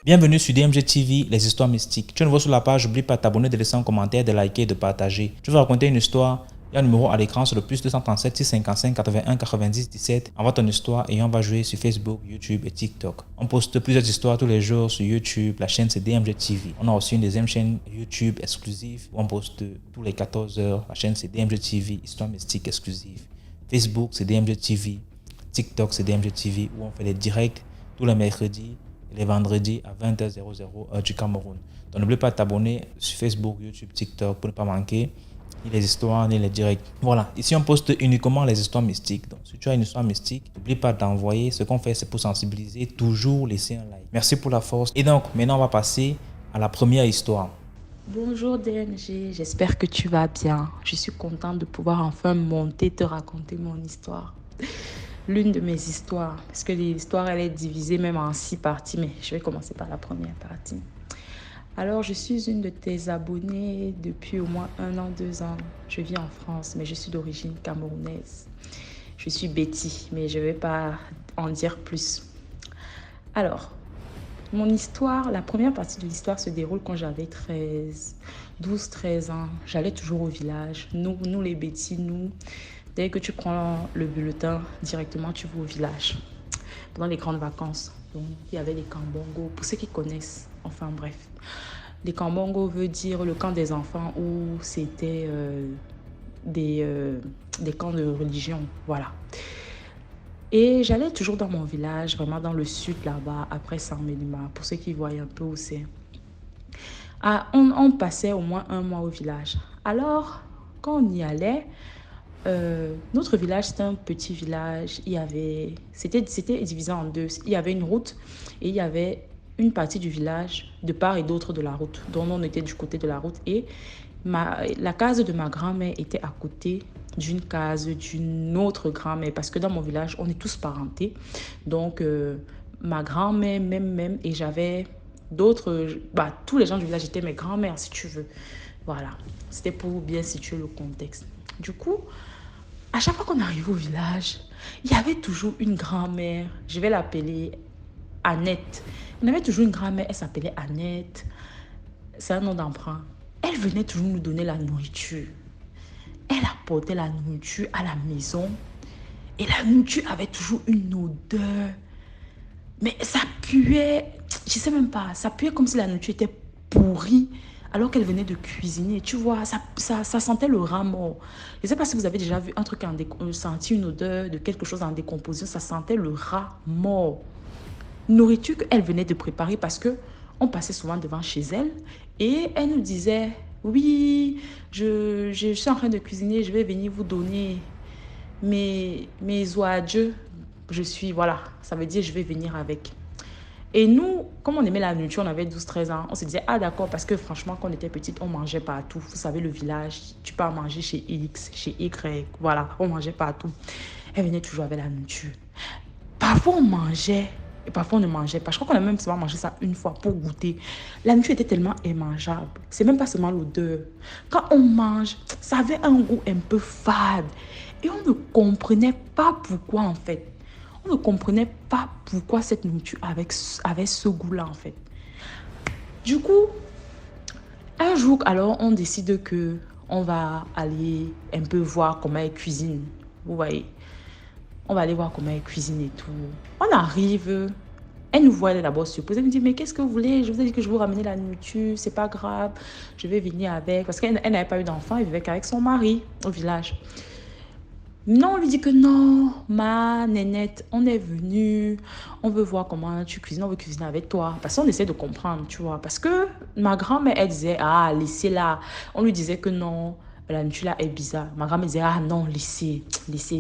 Bienvenue sur DMG TV, les histoires mystiques. Tu es nouveau sur la page, n'oublie pas de t'abonner, de laisser un commentaire, de liker et de partager. Je vais raconter une histoire. Il y a un numéro à l'écran sur le plus 237 655 81 90 17. Envoie ton histoire et on va jouer sur Facebook, YouTube et TikTok. On poste plusieurs histoires tous les jours sur YouTube. La chaîne c'est DMG TV. On a aussi une deuxième chaîne YouTube exclusive où on poste tous les 14 heures. La chaîne c'est DMG TV, histoire mystique exclusive. Facebook c'est DMG TV. TikTok c'est DMG TV où on fait des directs tous les mercredis. Les vendredis à 20h00 heure du Cameroun. Donc n'oublie pas de t'abonner sur Facebook, YouTube, TikTok pour ne pas manquer ni les histoires ni les directs. Voilà, ici on poste uniquement les histoires mystiques. Donc si tu as une histoire mystique, n'oublie pas d'envoyer. Ce qu'on fait c'est pour sensibiliser, toujours laisser un like. Merci pour la force. Et donc maintenant on va passer à la première histoire. Bonjour DMG, j'espère que tu vas bien. Je suis contente de pouvoir enfin monter, te raconter mon histoire. L'une de mes histoires, parce que l'histoire elle est divisée même en 6 parties, mais je vais commencer par la première partie. Alors je suis une de tes abonnées depuis au moins 1 an, 2 ans. Je vis en France, mais je suis d'origine camerounaise. Je suis Betty, mais je ne vais pas en dire plus. Alors, mon histoire, la première partie de l'histoire se déroule quand j'avais 12, 13 ans. J'allais toujours au village. Nous les Betty, dès que tu prends le bulletin, directement, tu vas au village. Pendant les grandes vacances, donc, il y avait les Kambongo. Pour ceux qui connaissent, enfin bref. Les Kambongo veut dire le camp des enfants où c'était des camps de religion. Voilà. Et j'allais toujours dans mon village, vraiment dans le sud là-bas, après Saint-Mélima, pour ceux qui voient un peu où c'est. On passait au moins 1 mois au village. Alors, quand on y allait, notre village, c'était un petit village. C'était divisé en 2. Il y avait une route et il y avait une partie du village de part et d'autre de la route. Donc, on était du côté de la route. Et la case de ma grand-mère était à côté d'une case d'une autre grand-mère. Parce que dans mon village, on est tous parentés. Donc, ma grand-mère même, et j'avais d'autres... tous les gens du village étaient mes grand-mères, si tu veux. Voilà. C'était pour bien situer le contexte. Du coup, à chaque fois qu'on arrivait au village, il y avait toujours une grand-mère. Je vais l'appeler Annette. On avait toujours une grand-mère, elle s'appelait Annette. C'est un nom d'emprunt. Elle venait toujours nous donner la nourriture. Elle apportait la nourriture à la maison. Et la nourriture avait toujours une odeur. Mais ça puait, je sais même pas, ça puait comme si la nourriture était pourrie. Alors qu'elle venait de cuisiner, tu vois, ça sentait le rat mort. Je ne sais pas si vous avez déjà vu un truc, senti une odeur de quelque chose en décomposition, ça sentait le rat mort. Nourriture qu'elle venait de préparer parce que on passait souvent devant chez elle et elle nous disait, oui, je suis en train de cuisiner, je vais venir vous donner mes oies. Voilà, ça veut dire je vais venir avec. Et nous, comme on aimait la nourriture, on avait 12-13 ans, on se disait, ah d'accord, parce que franchement, quand on était petite, on mangeait partout. Vous savez, le village, tu peux en manger chez X, chez Y, voilà, on mangeait partout. Elle venait toujours avec la nourriture. Parfois, on mangeait, et parfois, on ne mangeait pas. Je crois qu'on a même seulement mangé ça une fois pour goûter. La nourriture était tellement immangeable. C'est même pas seulement l'odeur. Quand on mange, ça avait un goût un peu fade. Et on ne comprenait pas pourquoi, en fait. On ne comprenait pas pourquoi cette nourriture avait ce goût-là, en fait. Du coup, un jour, alors, on décide que on va aller un peu voir comment elle cuisine. Vous voyez, on va aller voir comment elle cuisine et tout. On arrive, elle nous voit, elle est d'abord surprise. Elle nous dit, mais qu'est-ce que vous voulez? Je vous ai dit que je vous ramener la nourriture, c'est pas grave. Je vais venir avec. Parce qu'elle n'avait pas eu d'enfant, elle vivait qu'avec son mari au village. Non, on lui dit que non, ma nénette, on est venu, on veut voir comment tu cuisines, on veut cuisiner avec toi. Parce qu'on essaie de comprendre, tu vois. Parce que ma grand-mère, elle disait, ah, laissez-la. On lui disait que non, la nourriture là est bizarre. Ma grand-mère disait, ah non, laissez,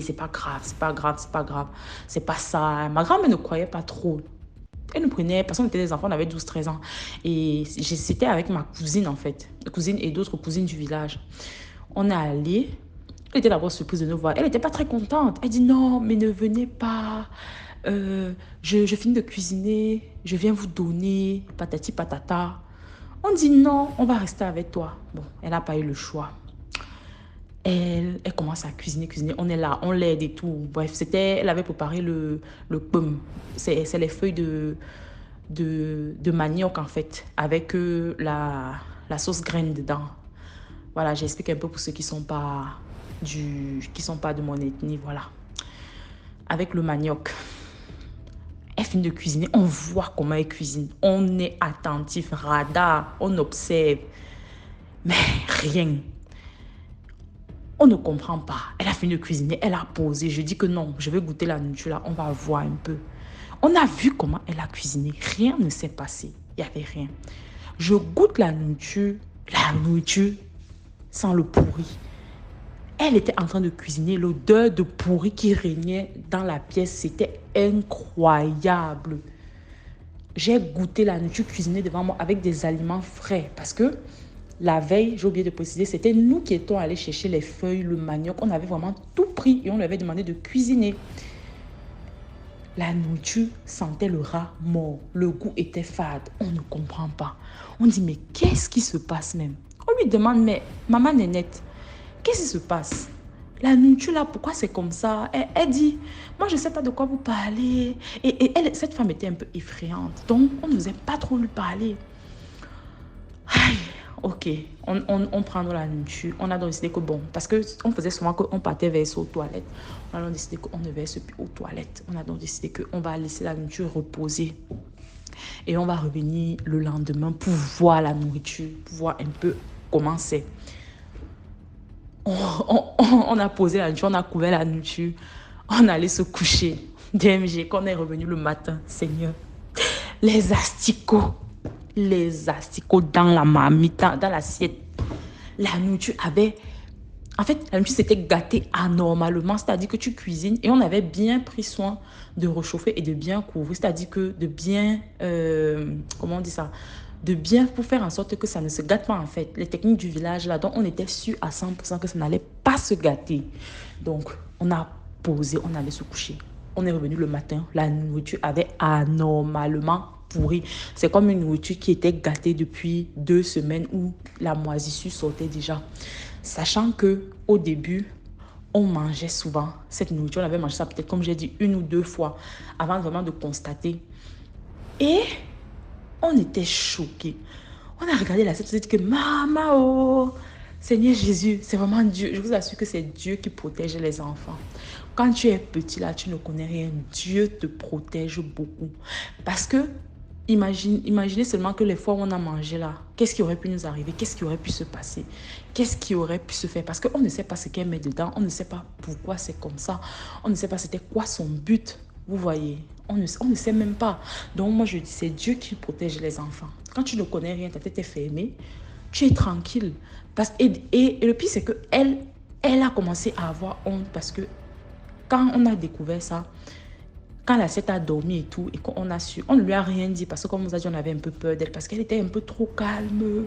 c'est pas grave, c'est pas grave, c'est pas grave, c'est pas ça. Ma grand-mère ne croyait pas trop. Elle nous prenait, parce qu'on était des enfants, on avait 12-13 ans. Et c'était avec ma cousine, en fait. Ma cousine et d'autres cousines du village. On est allé. Elle était d'abord surprise de nous voir. Elle n'était pas très contente. Elle dit non, mais ne venez pas. Je finis de cuisiner. Je viens vous donner. Patati patata. On dit non, on va rester avec toi. Bon, elle n'a pas eu le choix. Elle commence à cuisiner. On est là, on l'aide et tout. Bref, elle avait préparé le pomme. C'est les feuilles de manioc, en fait, avec la sauce graine dedans. Voilà, j'explique un peu pour ceux qui sont pas de mon ethnie, voilà. Avec le manioc. Elle finit de cuisiner, on voit comment elle cuisine. On est attentif, radar, on observe. Mais rien. On ne comprend pas. Elle a fini de cuisiner, elle a posé. Je dis que non, je vais goûter la nourriture là, on va voir un peu. On a vu comment elle a cuisiné. Rien ne s'est passé. Il n'y avait rien. Je goûte la nourriture sans le pourri. Elle était en train de cuisiner. L'odeur de pourri qui régnait dans la pièce, c'était incroyable. J'ai goûté la nourriture cuisinée devant moi avec des aliments frais. Parce que la veille, j'ai oublié de préciser, c'était nous qui étions allés chercher les feuilles, le manioc. On avait vraiment tout pris et on lui avait demandé de cuisiner. La nourriture sentait le rat mort. Le goût était fade. On ne comprend pas. On dit, mais qu'est-ce qui se passe même? On lui demande, mais maman Nénette, qu'est-ce qui se passe? La nourriture là, pourquoi c'est comme ça? Elle dit, moi je ne sais pas de quoi vous parlez. Et cette femme était un peu effrayante. Donc, on n'osait pas trop lui parler. Aïe, ok, on prend la nourriture. On a donc décidé que bon, parce qu'on faisait souvent qu'on partait verser aux toilettes. On a donc décidé qu'on ne verse plus aux toilettes. On a donc décidé qu'on va laisser la nourriture reposer. Et on va revenir le lendemain pour voir la nourriture, pour voir un peu comment c'est. On a posé la nourriture, on a couvert la nourriture. On allait se coucher. DMG, quand on est revenu le matin, Seigneur, les asticots dans la marmite, dans l'assiette. La nourriture avait... En fait, la nourriture s'était gâtée anormalement. C'est-à-dire que tu cuisines et on avait bien pris soin de réchauffer et de bien couvrir. C'est-à-dire que de bien... comment on dit ça? De bien pour faire en sorte que ça ne se gâte pas en fait. Les techniques du village là, donc on était sûr à 100% que ça n'allait pas se gâter. Donc, on a posé, on allait se coucher. On est revenu le matin, la nourriture avait anormalement pourri. C'est comme une nourriture qui était gâtée depuis 2 semaines où la moisissure sortait déjà. Sachant que au début, on mangeait souvent cette nourriture. On avait mangé ça peut-être, comme j'ai dit, 1 ou 2 fois avant vraiment de constater. Et on était choqués. On a regardé la scène, on s'est dit que maman, oh, Seigneur Jésus, c'est vraiment Dieu. Je vous assure que c'est Dieu qui protège les enfants. Quand tu es petit là, tu ne connais rien. Dieu te protège beaucoup. Parce que imaginez seulement que les fois où on a mangé là, qu'est-ce qui aurait pu nous arriver? Qu'est-ce qui aurait pu se passer? Qu'est-ce qui aurait pu se faire? Parce qu'on ne sait pas ce qu'elle met dedans. On ne sait pas pourquoi c'est comme ça. On ne sait pas c'était quoi son but. Vous voyez, on ne sait même pas. Donc moi je dis, c'est Dieu qui protège les enfants. Quand tu ne connais rien, ta tête est fermée, tu es tranquille. Et le pire c'est que elle a commencé à avoir honte parce que quand on a découvert ça, quand l'assiette a dormi et tout, et qu'on a su, on ne lui a rien dit parce que comme on vous a dit, on avait un peu peur d'elle parce qu'elle était un peu trop calme.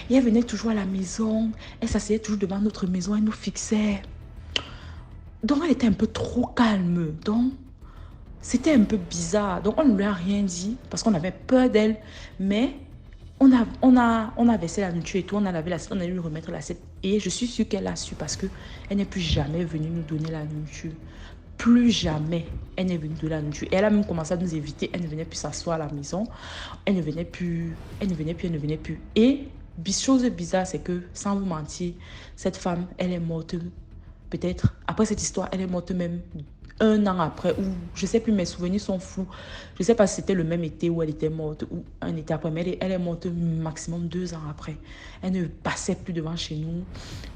Et elle venait toujours à la maison, elle s'asseyait toujours devant notre maison, elle nous fixait. Donc elle était un peu trop calme. Donc c'était un peu bizarre. Donc on ne lui a rien dit parce qu'on avait peur d'elle. Mais on a versé la nourriture et tout, on a lavé l'assiette, on a dû lui remettre l'assiette. Et je suis sûre qu'elle a su parce qu'elle n'est plus jamais venue nous donner la nourriture. Plus jamais elle n'est venue de la nourriture. Et elle a même commencé à nous éviter. Elle ne venait plus s'asseoir à la maison. Elle ne venait plus. Et chose bizarre, c'est que, sans vous mentir, cette femme, elle est morte. Peut-être, après cette histoire, elle est morte même 1 an après. Ou je ne sais plus, mes souvenirs sont flous. Je ne sais pas si c'était le même été où elle était morte ou un été après. Mais elle est morte maximum 2 ans après. Elle ne passait plus devant chez nous.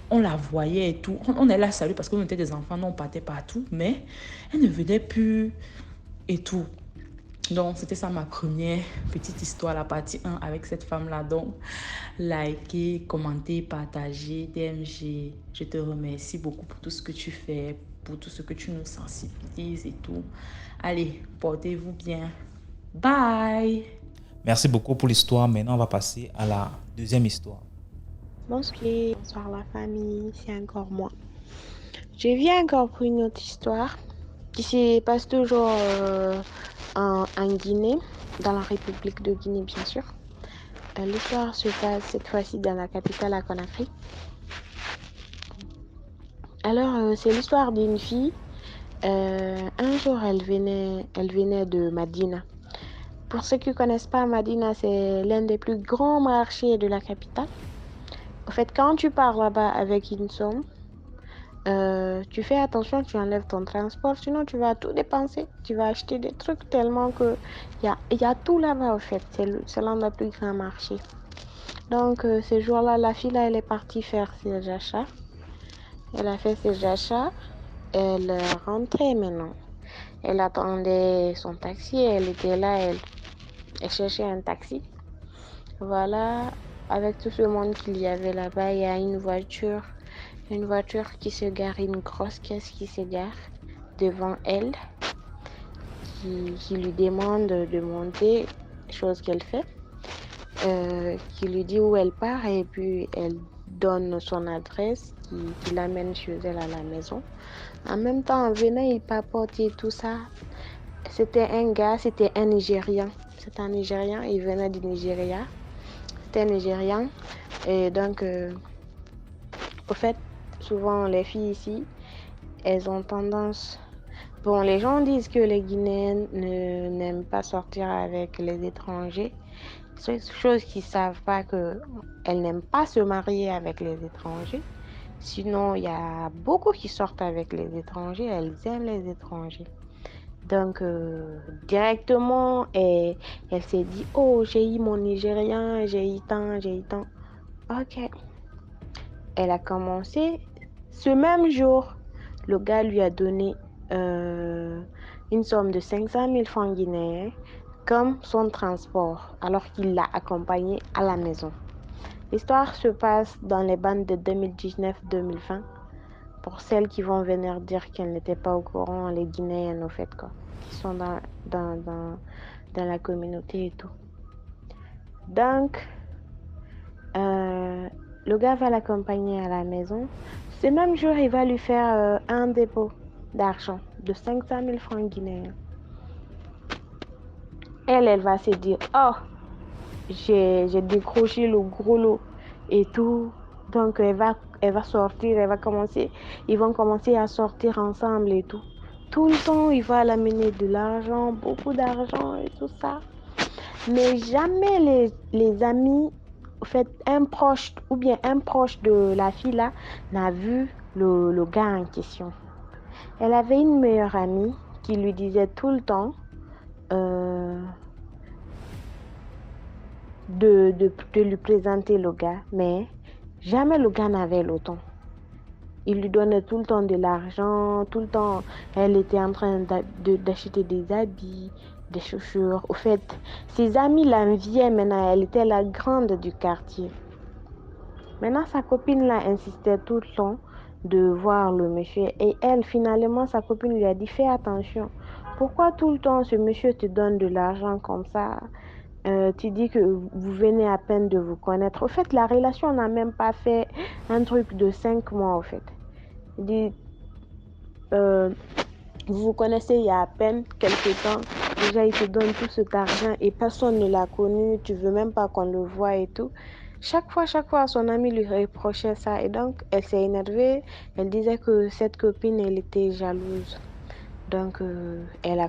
On la voyait et tout. On est là, salut, parce qu'on était des enfants, non, on partait partout. Mais elle ne venait plus et tout. Donc, c'était ça ma première petite histoire, la partie 1 avec cette femme-là. Donc, likez, commentez, partagez, DMG. Je te remercie beaucoup pour tout ce que tu fais, pour tout ce que tu nous sensibilises et tout. Allez, portez-vous bien. Bye! Merci beaucoup pour l'histoire. Maintenant, on va passer à la deuxième histoire. Bonsoir la famille, c'est encore moi. Je viens encore pour une autre histoire qui se passe toujours en Guinée, dans la République de Guinée bien sûr. L'histoire se passe cette fois-ci dans la capitale à Conakry. Alors, c'est l'histoire d'une fille. Un jour, elle venait de Madina. Pour ceux qui ne connaissent pas, Madina, c'est l'un des plus grands marchés de la capitale. En fait, quand tu pars là-bas avec une somme, tu fais attention, tu enlèves ton transport, sinon tu vas tout dépenser. Tu vas acheter des trucs tellement que il y a tout là-bas, en fait. C'est l'un des plus grands marchés. Donc, ce jour-là, la fille, là, elle est partie faire ses achats. Elle a fait ses achats. Elle rentrait maintenant. Elle attendait son taxi. Elle était là, elle cherchait un taxi. Voilà, avec tout ce monde qu'il y avait là-bas, il y a une voiture qui se gare, une grosse caisse qui se gare devant elle, qui lui demande de monter, chose qu'elle fait, qui lui dit où elle part et puis elle donne son adresse qui l'amène chez elle à la maison. En même temps, en venant, il papotait tout ça. C'était un gars, c'était un Nigérian. C'est un Nigérian, il venait du Nigeria. C'était un Nigérian. Et donc, au fait, souvent les filles ici, elles ont tendance... Bon, les gens disent que les Guinéennes n'aiment pas sortir avec les étrangers. C'est chose qu'ils ne savent pas qu'elles n'aiment pas se marier avec les étrangers. Sinon, il y a beaucoup qui sortent avec les étrangers. Elles aiment les étrangers. Donc, directement, elle s'est dit, oh, j'ai eu mon Nigérien, j'ai eu tant. Ok. Elle a commencé. Ce même jour, le gars lui a donné une somme de 500 000 francs guinéens comme son transport, alors qu'il l'a accompagné à la maison. L'histoire se passe dans les bandes de 2019-2020. Pour celles qui vont venir dire qu'elles n'étaient pas au courant, les Guinéennes, au fait, quoi, qui sont dans la communauté et tout. Donc, le gars va l'accompagner à la maison. Ce même jour, il va lui faire un dépôt d'argent de 500 000 francs guinéens. Elle va se dire, oh, j'ai décroché le gros lot et tout. Donc, elle va sortir, ils vont commencer à sortir ensemble et tout. Tout le temps, il va l'amener de l'argent, beaucoup d'argent et tout ça. Mais jamais les amis, en fait, un proche de la fille là, n'a vu le gars en question. Elle avait une meilleure amie qui lui disait tout le temps de lui présenter le gars, mais jamais le gars n'avait le temps. Il lui donnait tout le temps de l'argent, tout le temps, elle était en train d'acheter des habits, des chaussures. Au fait, ses amis l'enviaient maintenant, elle était la grande du quartier. Maintenant, sa copine là insistait tout le temps de voir le monsieur. Et elle, finalement, sa copine lui a dit, fais attention. Pourquoi tout le temps ce monsieur te donne de l'argent comme ça? Tu dis que vous venez à peine de vous connaître. Au fait, la relation n'a même pas fait un truc de 5 mois, au fait. Il dit, vous vous connaissez il y a à peine quelques temps. Déjà, il te donne tout cet argent et personne ne l'a connu. Tu veux même pas qu'on le voit et tout. Chaque fois, son ami lui reprochait ça. Et donc, elle s'est énervée. Elle disait que cette copine, elle était jalouse. Donc, elle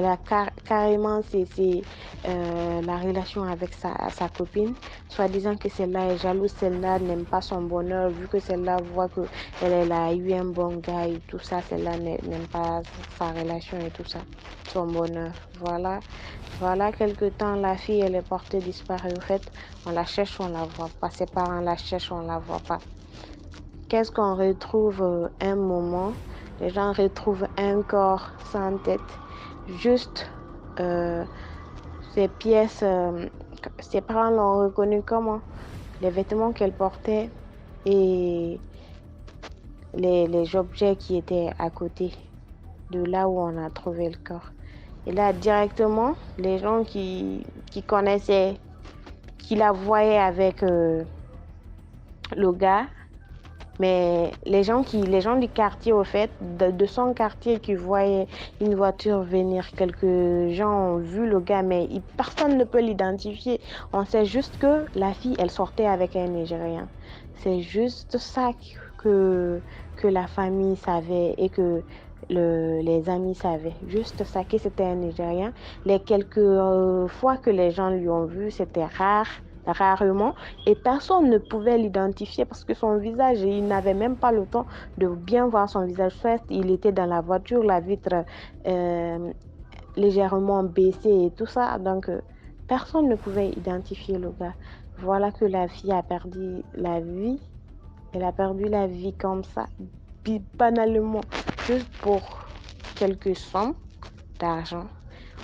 a carrément cessé la relation avec sa copine, soit disant que celle-là est jalouse, celle-là n'aime pas son bonheur, vu que celle-là voit qu'elle a eu un bon gars et tout ça, celle-là n'aime pas sa relation et tout ça, son bonheur. Voilà, quelque temps, la fille, elle est portée disparue. En fait, on la cherche, on la voit pas. Ses parents la cherchent, on la voit pas. Qu'est-ce qu'on retrouve un moment? Les gens retrouvent un corps sans tête. Juste ces pièces, ses parents l'ont reconnu comment? Les vêtements qu'elle portait et les objets qui étaient à côté de là où on a trouvé le corps. Et là, directement, les gens qui connaissaient, qui la voyaient avec le gars, mais les gens du quartier, au fait, de son quartier qui voyaient une voiture venir, quelques gens ont vu le gars, mais personne ne peut l'identifier. On sait juste que la fille, elle sortait avec un Nigérien. C'est juste ça que la famille savait et que les amis savaient. Juste ça, que c'était un Nigérien. Les quelques fois que les gens lui ont vu, c'était rarement, et personne ne pouvait l'identifier parce que son visage, il n'avait même pas le temps de bien voir son visage. Soit il était dans la voiture, la vitre légèrement baissée et tout ça, donc personne ne pouvait identifier le gars. Voilà que la fille a perdu la vie. Elle a perdu la vie comme ça, banalement, juste pour quelques sommes d'argent.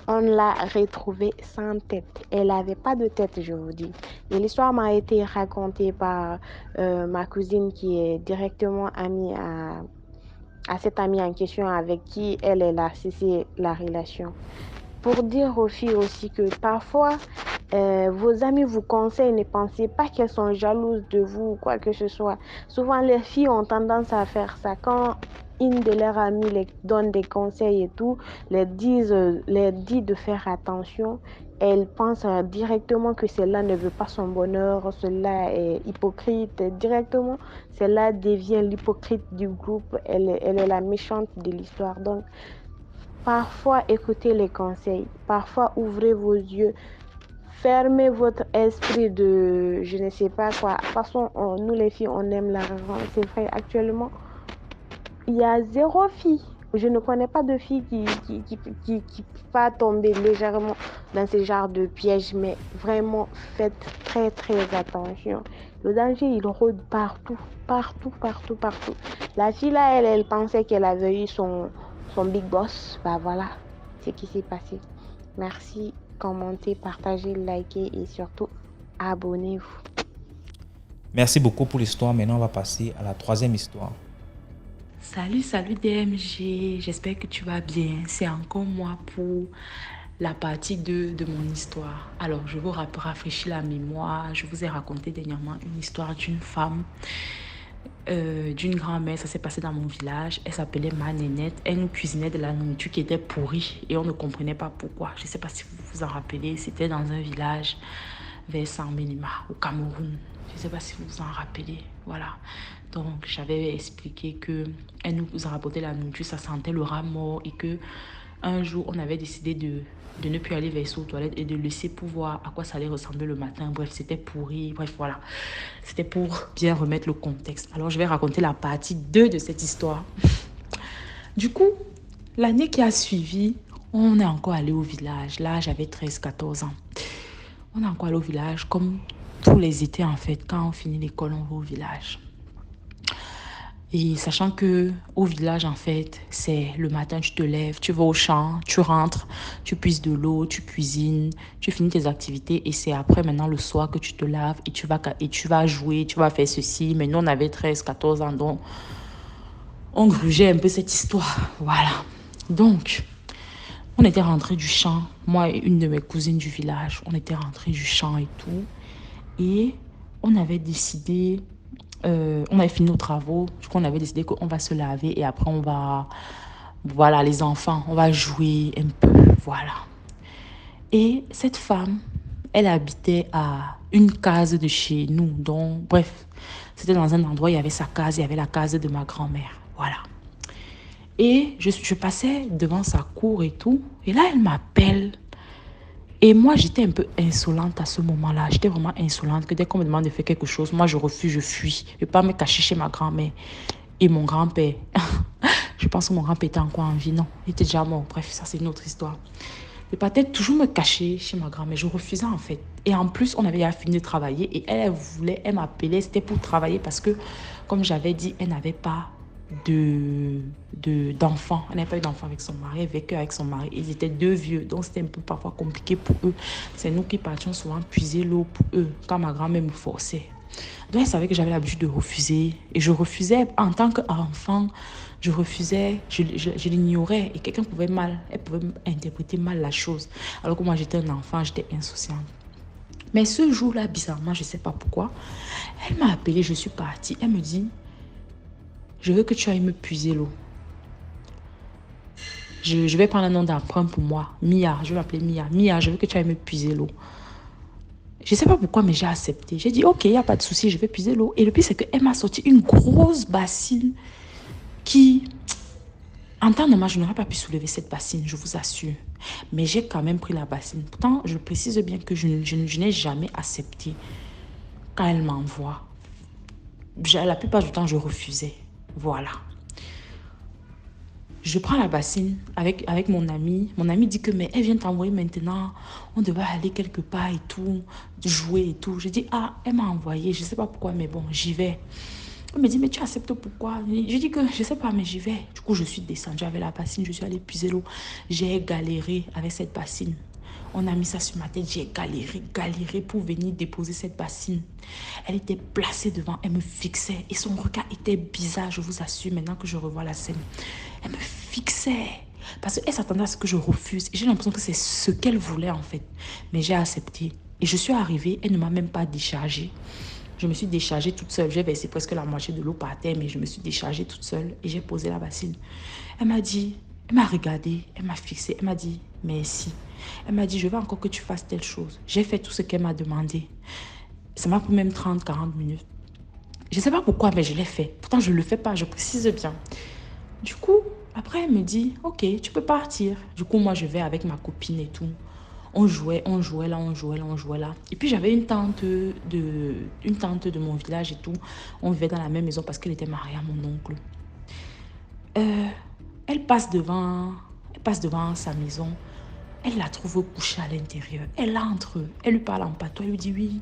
On l'a retrouvée sans tête. Elle n'avait pas de tête, je vous dis. Et l'histoire m'a été racontée par ma cousine qui est directement amie à cette amie en question avec qui elle a cessé la relation. Pour dire aux filles aussi que parfois, vos amis vous conseillent, ne pensez pas qu'elles sont jalouses de vous ou quoi que ce soit. Souvent, les filles ont tendance à faire ça. Quand une de leurs amies les donne des conseils et tout, les dit de faire attention, elles pensent directement que celle-là ne veut pas son bonheur, celle-là est hypocrite. Directement, celle-là devient l'hypocrite du groupe. Elle est la méchante de l'histoire. Donc, parfois, écoutez les conseils. Parfois, ouvrez vos yeux. Fermez votre esprit de je ne sais pas quoi. De toute façon, nous les filles, on aime l'argent. C'est vrai, actuellement, il y a zéro fille. Je ne connais pas de fille qui va tomber légèrement dans ce genre de piège. Mais vraiment, faites très, très attention. Le danger, il rôde partout. Partout, partout, partout. La fille là, elle pensait qu'elle avait eu son big boss. Bah voilà, ce qui s'est passé. Merci. Commentez, partagez, likez et surtout abonnez-vous. Merci beaucoup pour l'histoire. Maintenant, on va passer à la troisième histoire. Salut DMG, j'espère que tu vas bien. C'est encore moi pour la partie 2 de mon histoire. Alors, je vous rafraîchis la mémoire. Je vous ai raconté dernièrement une histoire d'une femme, d'une grand-mère. Ça s'est passé dans mon village. Elle s'appelait Ma Nénette. Elle nous cuisinait de la nourriture qui était pourrie et on ne comprenait pas pourquoi. Je ne sais pas si vous vous en rappelez. C'était dans un village vers Saint-Ménima, au Cameroun. Je ne sais pas si vous vous en rappelez. Voilà. Donc, j'avais expliqué qu'elle nous a rapporté la nourriture, ça sentait le rat mort et que un jour, on avait décidé de ne plus aller verser aux toilettes et de laisser pour voir à quoi ça allait ressembler le matin. Bref, c'était pourri. Bref, voilà. C'était pour bien remettre le contexte. Alors, je vais raconter la partie 2 de cette histoire. Du coup, l'année qui a suivi, on est encore allé au village. Là, j'avais 13-14 ans. On est encore allé au village comme tous les étés, en fait. Quand on finit l'école, on va au village. Et sachant que au village, en fait, c'est le matin, tu te lèves, tu vas au champ, tu rentres, tu puises de l'eau, tu cuisines, tu finis tes activités et c'est après maintenant le soir que tu te laves et tu vas jouer, tu vas faire ceci. Mais nous, on avait 13-14 ans, donc on grugeait un peu cette histoire. Voilà. Donc, on était rentrés du champ, moi et une de mes cousines du village, on était rentrés du champ et tout. Et on avait décidé... on avait fini nos travaux, du coup on avait décidé qu'on va se laver et après on va, voilà les enfants, on va jouer un peu, voilà. Et cette femme, elle habitait à une case de chez nous, donc bref, c'était dans un endroit, il y avait sa case, il y avait la case de ma grand-mère, voilà. Et je passais devant sa cour et tout, et là elle m'appelle. Et moi, j'étais un peu insolente à ce moment-là. J'étais vraiment insolente que dès qu'on me demande de faire quelque chose, moi, je refuse, je fuis. Je ne vais pas me cacher chez ma grand-mère et mon grand-père. Je pense que mon grand-père était encore en vie. Non, il était déjà mort. Bref, ça, c'est une autre histoire. Je partais toujours me cacher chez ma grand-mère. Je refusais, en fait. Et en plus, on avait fini de travailler et elle m'appelait. C'était pour travailler parce que, comme j'avais dit, elle n'avait pas d'enfants. Elle n'avait pas eu d'enfants avec son mari, elle vécut avec son mari. Ils étaient deux vieux, donc c'était un peu parfois compliqué pour eux. C'est nous qui partions souvent puiser l'eau pour eux, quand ma grand-mère me forçait. Donc elle savait que j'avais l'habitude de refuser. Et je refusais, en tant qu'enfant, je refusais, je l'ignorais. Et quelqu'un pouvait elle pouvait interpréter mal la chose. Alors que moi j'étais un enfant, j'étais insouciante. Mais ce jour-là, bizarrement, je ne sais pas pourquoi, elle m'a appelée, je suis partie. Elle me dit... Je veux que tu ailles me puiser l'eau. Je vais prendre un nom d'emprunt pour moi. Mia, je vais m'appeler Mia. Mia, je veux que tu ailles me puiser l'eau. je ne sais pas pourquoi, mais j'ai accepté. J'ai dit, ok, il n'y a pas de souci, je vais puiser l'eau. Et le pire, c'est qu'elle m'a sorti une grosse bassine qui, en temps normal, je n'aurais pas pu soulever cette bassine, je vous assure. Mais j'ai quand même pris la bassine. Pourtant, je précise bien que je n'ai jamais accepté quand elle m'envoie. La plupart du temps, je refusais. Voilà. Je prends la bassine avec mon ami. Mon ami dit que, mais elle vient t'envoyer maintenant. On devait aller quelque part et tout, jouer et tout. Je dis, ah, elle m'a envoyé. Je ne sais pas pourquoi, mais bon, j'y vais. Elle me dit, mais tu acceptes pourquoi? Je dis que je ne sais pas, mais j'y vais. Du coup, je suis descendue avec la bassine. Je suis allée puiser l'eau. J'ai galéré avec cette bassine. On a mis ça sur ma tête. J'ai galéré pour venir déposer cette bassine. Elle était placée devant. Elle me fixait. Et son regard était bizarre, je vous assure, maintenant que je revois la scène. Elle me fixait. Parce qu'elle s'attendait à ce que je refuse. Et j'ai l'impression que c'est ce qu'elle voulait, en fait. Mais j'ai accepté. Et je suis arrivée. Elle ne m'a même pas déchargée. Je me suis déchargée toute seule. J'ai versé presque la moitié de l'eau par terre, mais je me suis déchargée toute seule et j'ai posé la bassine. Elle m'a dit, elle m'a regardée, elle m'a fixée, elle m'a dit, merci. Elle m'a dit, je veux encore que tu fasses telle chose. J'ai fait tout ce qu'elle m'a demandé. Ça m'a pris même 30-40 minutes. Je ne sais pas pourquoi, mais je l'ai fait. Pourtant, je ne le fais pas, je précise bien. Du coup, après, elle me dit, ok, tu peux partir. Du coup, moi, je vais avec ma copine et tout. On jouait là. Et puis, j'avais une tante de mon village et tout. On vivait dans la même maison parce qu'elle était mariée à mon oncle. Elle passe devant sa maison. Elle la trouve couchée à l'intérieur. Elle entre, elle lui parle en patois. Elle lui dit, oui,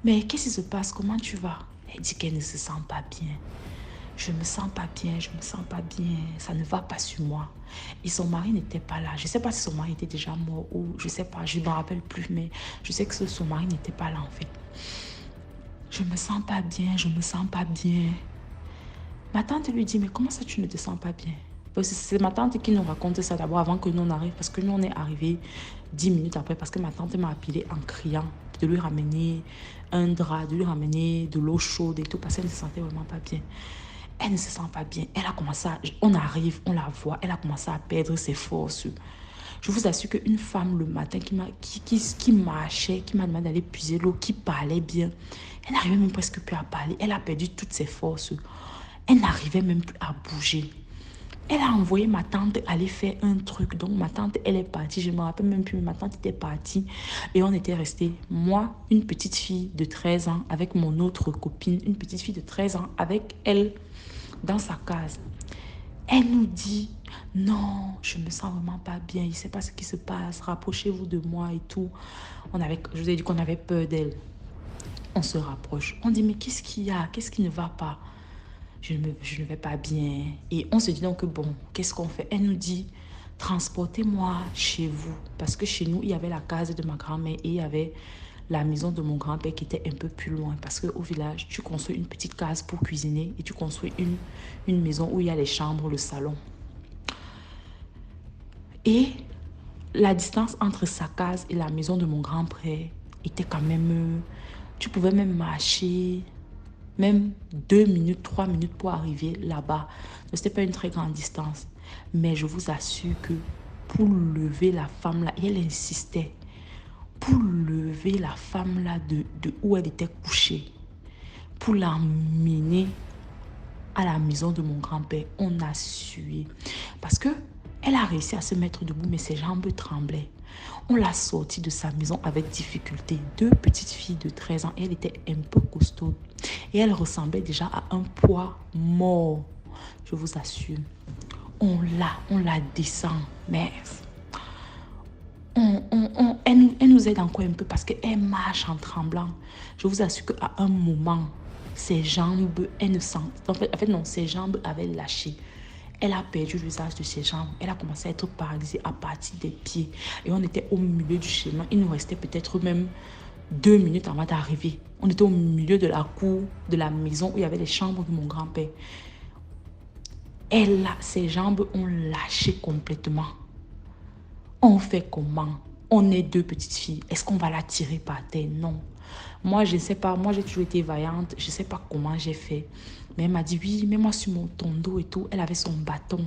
mais qu'est-ce qui se passe? Comment tu vas? Elle dit qu'elle ne se sent pas bien. Je me sens pas bien, ça ne va pas sur moi. Et son mari n'était pas là. Je ne sais pas si son mari était déjà mort ou je ne sais pas, je ne me rappelle plus, mais je sais que son mari n'était pas là en fait. Je me sens pas bien. Ma tante lui dit, mais comment ça tu ne te sens pas bien? Parce que c'est ma tante qui nous raconte ça d'abord avant que nous on arrive, parce que nous on est arrivés 10 minutes après, parce que ma tante m'a appelé en criant de lui ramener un drap, de lui ramener de l'eau chaude et tout, parce qu'elle ne se sentait vraiment pas bien. Elle ne se sent pas bien. Elle a commencé on arrive, on la voit, elle a commencé à perdre ses forces. Je vous assure qu'une femme le matin qui marchait, qui m'a demandé d'aller puiser l'eau, qui parlait bien, elle n'arrivait même presque plus à parler. Elle a perdu toutes ses forces. Elle n'arrivait même plus à bouger. Elle a envoyé ma tante aller faire un truc. Donc ma tante, elle est partie. Je ne me rappelle même plus, mais ma tante était partie. Et on était restés, moi, une petite fille de 13 ans, avec mon autre copine, une petite fille de 13 ans, avec elle dans sa case. Elle nous dit, non, je me sens vraiment pas bien, il ne sait pas ce qui se passe, rapprochez-vous de moi et tout. Je vous ai dit qu'on avait peur d'elle. On se rapproche. On dit, mais qu'est-ce qu'il y a? Qu'est-ce qui ne va pas? Je ne vais pas bien. Et on se dit donc que bon, qu'est-ce qu'on fait? Elle nous dit, transportez-moi chez vous. Parce que chez nous, il y avait la case de ma grand-mère et il y avait la maison de mon grand-père qui était un peu plus loin. Parce qu'au village, tu construis une petite case pour cuisiner et tu construis une maison où il y a les chambres, le salon. Et la distance entre sa case et la maison de mon grand-père était quand même... Tu pouvais même marcher, même 2 minutes, 3 minutes pour arriver là-bas. Ce n'était pas une très grande distance. Mais je vous assure que pour lever la femme là, et elle insistait, pour lever la femme là de où elle était couchée, pour l'emmener à la maison de mon grand-père, on a sué. Parce que elle a réussi à se mettre debout, mais ses jambes tremblaient. On l'a sortie de sa maison avec difficulté. 2 petites filles de 13 ans, elle était un peu costaud. Et elle ressemblait déjà à un poids mort. Je vous assure. On la descend. Mais elle nous aide encore un peu parce qu'elle marche en tremblant. Je vous assure qu'à un moment, ses jambes, elle ne sent... En fait, non, ses jambes avaient lâché. Elle a perdu l'usage de ses jambes. Elle a commencé à être paralysée à partir des pieds. Et on était au milieu du chemin. Il nous restait peut-être même 2 minutes avant d'arriver. On était au milieu de la cour de la maison où il y avait les chambres de mon grand-père. Ses jambes ont lâché complètement. On fait comment? On est 2 petites filles. Est-ce qu'on va la tirer par terre? Non. Moi, je ne sais pas. Moi, j'ai toujours été vaillante. Je ne sais pas comment j'ai fait. Mais elle m'a dit, oui, mets-moi sur ton dos et tout. Elle avait son bâton.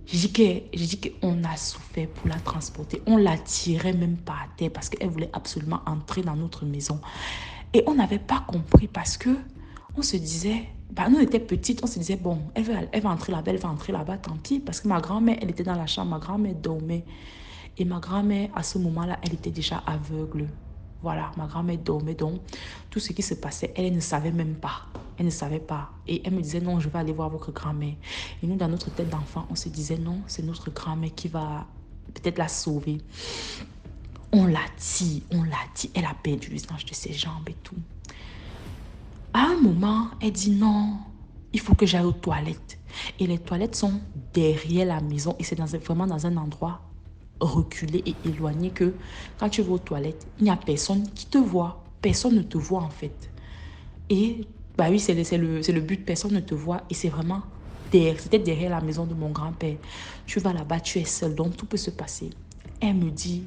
J'ai dit qu'on a souffert pour la transporter. On la tirait même par terre parce qu'elle voulait absolument entrer dans notre maison. Et on n'avait pas compris parce que on se disait, bah, nous on était petites, on se disait, bon, elle va entrer là-bas, elle va entrer là-bas, tant pis. Parce que ma grand-mère, elle était dans la chambre, ma grand-mère dormait. Et ma grand-mère, à ce moment-là, elle était déjà aveugle. Voilà, ma grand-mère dormait, donc tout ce qui se passait, elle ne savait même pas. Elle ne savait pas. Et elle me disait, non, je vais aller voir votre grand-mère. Et nous, dans notre tête d'enfant, on se disait, non, c'est notre grand-mère qui va peut-être la sauver. On la tire, elle a perdu l'usage de ses jambes et tout. À un moment, elle dit, non, il faut que j'aille aux toilettes. Et les toilettes sont derrière la maison et c'est vraiment dans un endroit reculé et éloigné que quand tu vas aux toilettes, il n'y a personne qui te voit. Personne ne te voit en fait. Et bah oui, c'est le but, personne ne te voit et c'est vraiment c'était derrière la maison de mon grand-père. Tu vas là-bas, tu es seule, donc tout peut se passer. Elle me dit,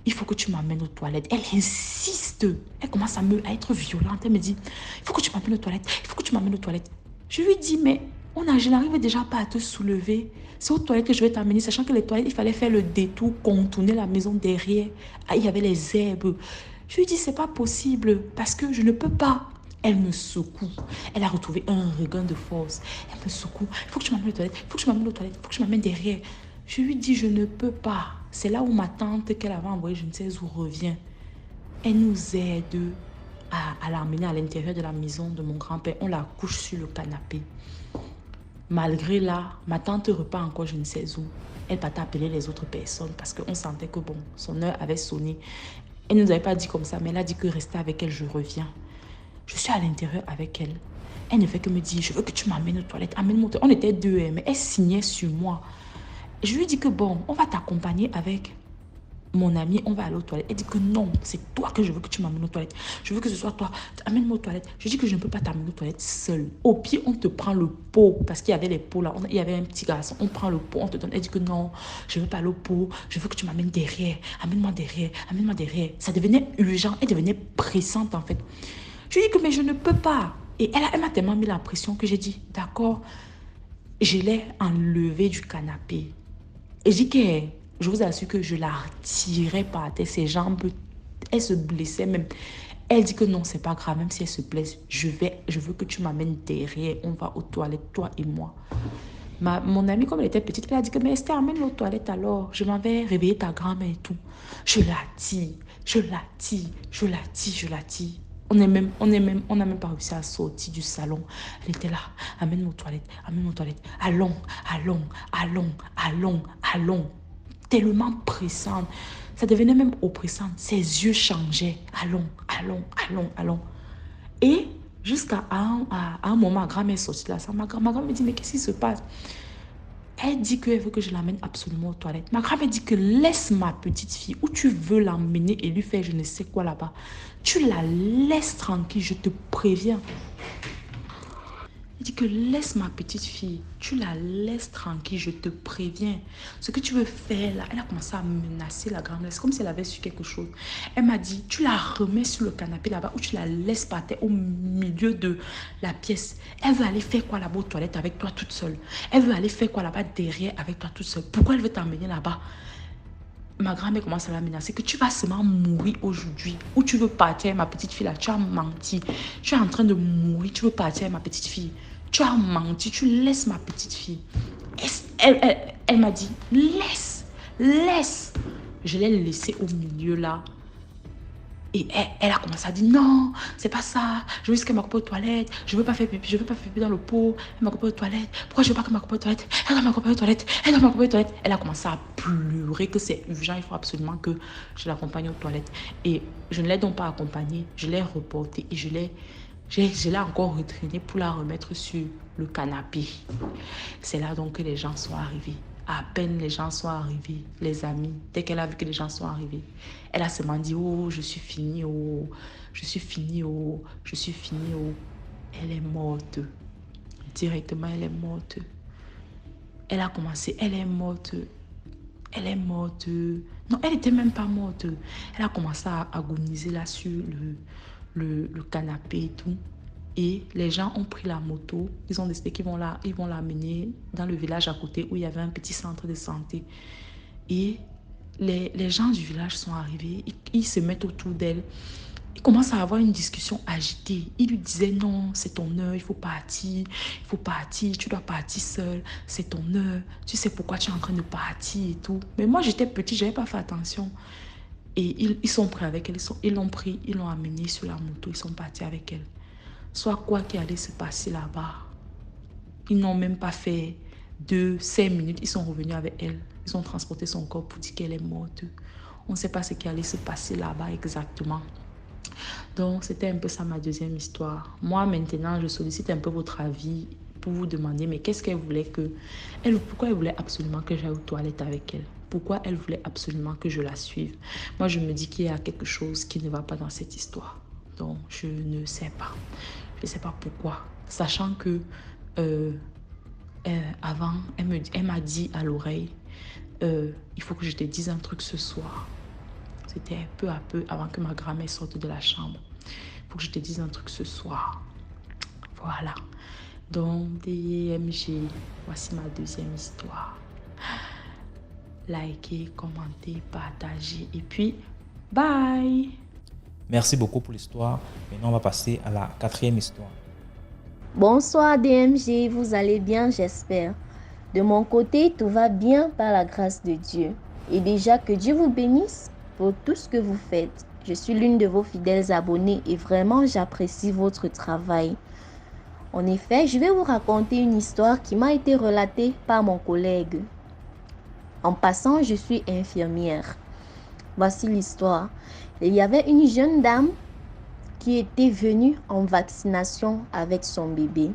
il faut que tu m'amènes aux toilettes. Elle insiste. Elle commence à être violente. Elle me dit, il faut que tu m'amènes aux toilettes. Il faut que tu m'amènes aux toilettes. Je lui dis, mais je n'arrive déjà pas à te soulever. C'est aux toilettes que je vais t'amener, sachant que les toilettes, il fallait faire le détour, contourner la maison derrière. Ah, il y avait les herbes. Je lui dis, c'est pas possible parce que je ne peux pas. Elle me secoue. Elle a retrouvé un regain de force. Elle me secoue. Il faut que tu m'amènes aux toilettes. Il faut que tu m'amènes aux toilettes. Il faut que tu m'amènes derrière. Je lui dis, je ne peux pas. C'est là où ma tante, qu'elle avait envoyée, je ne sais où, revient. Elle nous aide à l'amener à l'intérieur de la maison de mon grand-père. On la couche sur le canapé. Malgré là, ma tante repart encore, je ne sais où. Elle partait appeler les autres personnes parce qu'on sentait que bon, son heure avait sonné. Elle ne nous avait pas dit comme ça, mais elle a dit que rester avec elle, je reviens. Je suis à l'intérieur avec elle. Elle ne fait que me dire, je veux que tu m'amènes aux toilettes. Amène-moi aux toilettes. On était deux, mais elle signait sur moi. Je lui dis que bon, on va t'accompagner avec mon ami, on va aller aux toilettes. Elle dit que non, c'est toi que je veux que tu m'amènes aux toilettes. Je veux que ce soit toi. Amène-moi aux toilettes. Je dis que je ne peux pas t'amener aux toilettes seule. Au pire, on te prend le pot, parce qu'il y avait les pots là. Il y avait un petit garçon. On prend le pot, on te donne. Elle dit que non, je ne veux pas le pot. Je veux que tu m'amènes derrière. Amène-moi derrière. Amène-moi derrière. Ça devenait urgent. Elle devenait pressante en fait. Je lui dis que mais je ne peux pas. Et elle m'a tellement mis la pression que j'ai dit, d'accord, je l'ai enlevée du canapé. Et je dis que je vous assure que je la retirais par terre, ses jambes, elle se blessait même. Elle dit que non, c'est pas grave, même si elle se blesse, je veux que tu m'amènes derrière, on va aux toilettes, toi et moi. Mon amie, comme elle était petite, elle a dit que mais Esther, amène-le aux toilettes alors, je m'en vais réveiller ta grand-mère et tout. Je la tire, je la tire, je la tire, je la tire. On n'a même pas réussi à sortir du salon. Elle était là, amène-moi aux toilettes, amène-moi aux toilettes. Allons, allons, allons, allons, allons. Tellement pressante. Ça devenait même oppressant. Ses yeux changeaient. Allons, allons, allons, allons. Et jusqu'à un moment, ma grand-mère est sortie de la salle. Ma grand-mère me dit, mais qu'est-ce qui se passe? Elle dit qu'elle veut que je l'amène absolument aux toilettes. Ma grand-mère dit que laisse ma petite fille où tu veux l'emmener et lui faire je ne sais quoi là-bas. Tu la laisses tranquille, je te préviens. Elle dit que laisse ma petite fille, tu la laisses tranquille, je te préviens. Ce que tu veux faire là, elle a commencé à menacer la grand-mère. C'est comme si elle avait su quelque chose. Elle m'a dit, tu la remets sur le canapé là-bas ou tu la laisses par terre au milieu de la pièce. Elle veut aller faire quoi là-bas aux toilettes avec toi toute seule? Elle veut aller faire quoi là-bas derrière avec toi toute seule? Pourquoi elle veut t'emmener là-bas? Ma grand-mère commence à la menacer que tu vas seulement mourir aujourd'hui. Ou tu veux partir, ma petite fille là, tu as menti. Tu es en train de mourir, tu veux partir, ma petite fille. Tu as menti, tu laisses ma petite fille. Elle m'a dit, laisse, laisse. Je l'ai laissée au milieu là. Et elle a commencé à dire, non, c'est pas ça. Je veux juste qu'elle m'accompagne aux toilettes. Je veux pas faire pipi, je veux pas faire pipi dans le pot. Elle m'accompagne aux toilettes. Pourquoi je veux pas qu'elle m'accompagne aux toilettes? Elle doit m'accompagner aux toilettes. Elle doit m'accompagner aux toilettes. Elle a commencé à pleurer que c'est urgent. Il faut absolument que je l'accompagne aux toilettes. Et je ne l'ai donc pas accompagnée. Je l'ai reportée et je l'ai encore retraînée pour la remettre sur le canapé. C'est là donc que les gens sont arrivés. À peine les gens sont arrivés, les amis, dès qu'elle a vu que les gens sont arrivés, elle a seulement dit, oh, je suis finie, oh, je suis finie, oh, je suis finie, oh. Elle est morte. Directement, elle est morte. Elle a commencé, elle est morte. Elle est morte. Non, elle n'était même pas morte. Elle a commencé à agoniser là sur le canapé et tout. Et les gens ont pris la moto. Ils ont décidé qu'ils vont l'amener dans le village à côté où il y avait un petit centre de santé. Et les gens du village sont arrivés. Ils se mettent autour d'elle. Ils commencent à avoir une discussion agitée. Ils lui disaient non, c'est ton heure, il faut partir, tu dois partir seule, c'est ton heure, tu sais pourquoi tu es en train de partir et tout. Mais moi j'étais petite, j'avais pas fait attention. Et ils sont pris avec elle, ils l'ont pris, ils l'ont amenée sur la moto, ils sont partis avec elle. Soit quoi qu'il allait se passer là-bas, ils n'ont même pas fait 5 minutes, ils sont revenus avec elle. Ils ont transporté son corps pour dire qu'elle est morte. On ne sait pas ce qui allait se passer là-bas exactement. Donc, c'était un peu ça ma deuxième histoire. Moi, maintenant, je sollicite un peu votre avis pour vous demander, mais qu'est-ce qu'elle voulait pourquoi elle voulait absolument que j'aille aux toilettes avec elle? Pourquoi elle voulait absolument que je la suive? Moi, je me dis qu'il y a quelque chose qui ne va pas dans cette histoire. Donc, je ne sais pas. Je ne sais pas pourquoi. Sachant que avant, elle m'a dit à l'oreille, il faut que je te dise un truc ce soir. C'était peu à peu avant que ma grand-mère sorte de la chambre. Il faut que je te dise un truc ce soir. Voilà. Donc, DMG, voici ma deuxième histoire. Likez, commentez, partagez et puis, bye! Merci beaucoup pour l'histoire. Maintenant, on va passer à la quatrième histoire. Bonsoir DMG, vous allez bien, j'espère. De mon côté, tout va bien par la grâce de Dieu. Et déjà que Dieu vous bénisse pour tout ce que vous faites. Je suis l'une de vos fidèles abonnés et vraiment j'apprécie votre travail. En effet, je vais vous raconter une histoire qui m'a été relatée par mon collègue. En passant, je suis infirmière. Voici l'histoire. Il y avait une jeune dame qui était venue en vaccination avec son bébé.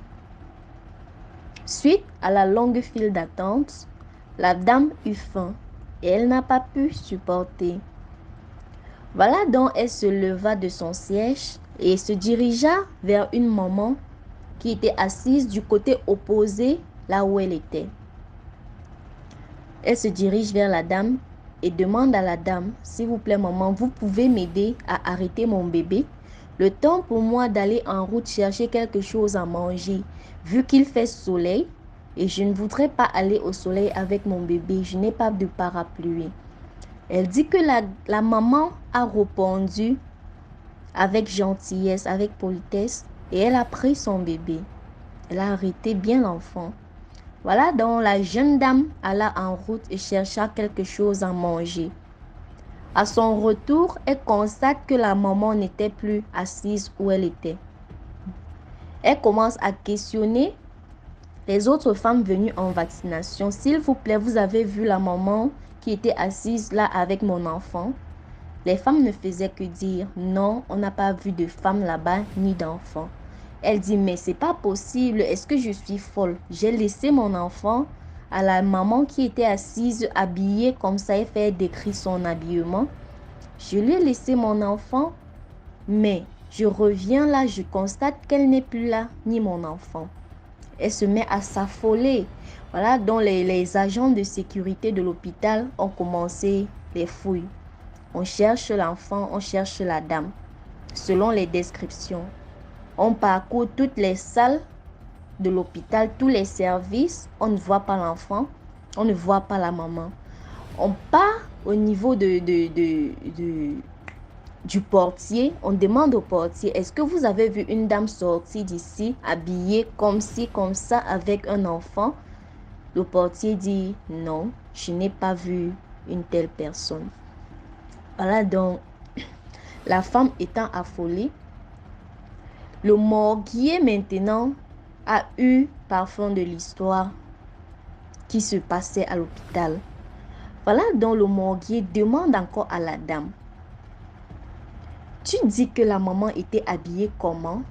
Suite à la longue file d'attente, la dame eut faim et elle n'a pas pu supporter. Voilà donc elle se leva de son siège et se dirigea vers une maman qui était assise du côté opposé là où elle était. Elle se dirige vers la dame et demande à la dame, s'il vous plaît maman, vous pouvez m'aider à arrêter mon bébé? Le temps pour moi d'aller en route chercher quelque chose à manger, vu qu'il fait soleil et je ne voudrais pas aller au soleil avec mon bébé, je n'ai pas de parapluie. Elle dit que la maman a répondu avec gentillesse, avec politesse et elle a pris son bébé. Elle a arrêté bien l'enfant. Voilà donc la jeune dame alla en route et chercha quelque chose à manger. À son retour, elle constate que la maman n'était plus assise où elle était. Elle commence à questionner les autres femmes venues en vaccination. S'il vous plaît, vous avez vu la maman qui était assise là avec mon enfant? Les femmes ne faisaient que dire non, on n'a pas vu de femme là-bas ni d'enfant. Elle dit mais c'est pas possible, est-ce que je suis folle? J'ai laissé mon enfant à la maman qui était assise habillée comme ça, elle fait décrire son habillement. Je lui ai laissé mon enfant, mais je reviens là, je constate qu'elle n'est plus là, ni mon enfant. Elle se met à s'affoler. Voilà, donc les agents de sécurité de l'hôpital ont commencé les fouilles. On cherche l'enfant, on cherche la dame, selon les descriptions. On parcourt toutes les salles de l'hôpital, tous les services. On ne voit pas l'enfant, on ne voit pas la maman. On part au niveau du portier. On demande au portier, est-ce que vous avez vu une dame sortir d'ici, habillée comme ci, comme ça, avec un enfant? Le portier dit, non, je n'ai pas vu une telle personne. Voilà donc, la femme étant affolée, le morguier maintenant a eu parfum de l'histoire qui se passait à l'hôpital. Voilà donc le morguier demande encore à la dame. Tu dis que la maman était habillée comment?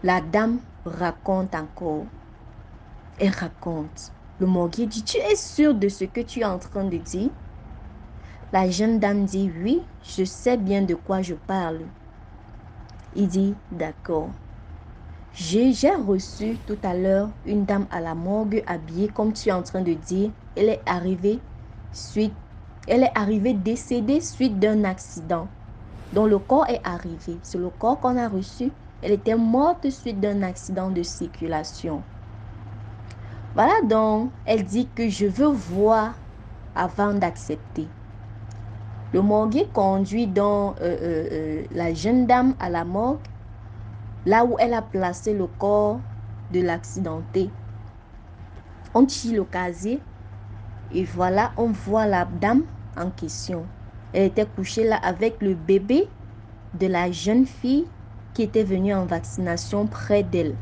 La dame raconte encore. Elle raconte. Le morguier dit, tu es sûre de ce que tu es en train de dire? La jeune dame dit, oui, je sais bien de quoi je parle. Il dit, d'accord. J'ai reçu tout à l'heure une dame à la morgue habillée comme tu es en train de dire. Elle est arrivée décédée suite d'un accident. Donc le corps est arrivé. C'est le corps qu'on a reçu. Elle était morte suite d'un accident de circulation. Voilà donc, elle dit que je veux voir avant d'accepter. Le morgue conduit donc la jeune dame à la morgue, là où elle a placé le corps de l'accidenté. On tire le casier et voilà, on voit la dame en question. Elle était couchée là avec le bébé de la jeune fille qui était venue en vaccination près d'elle.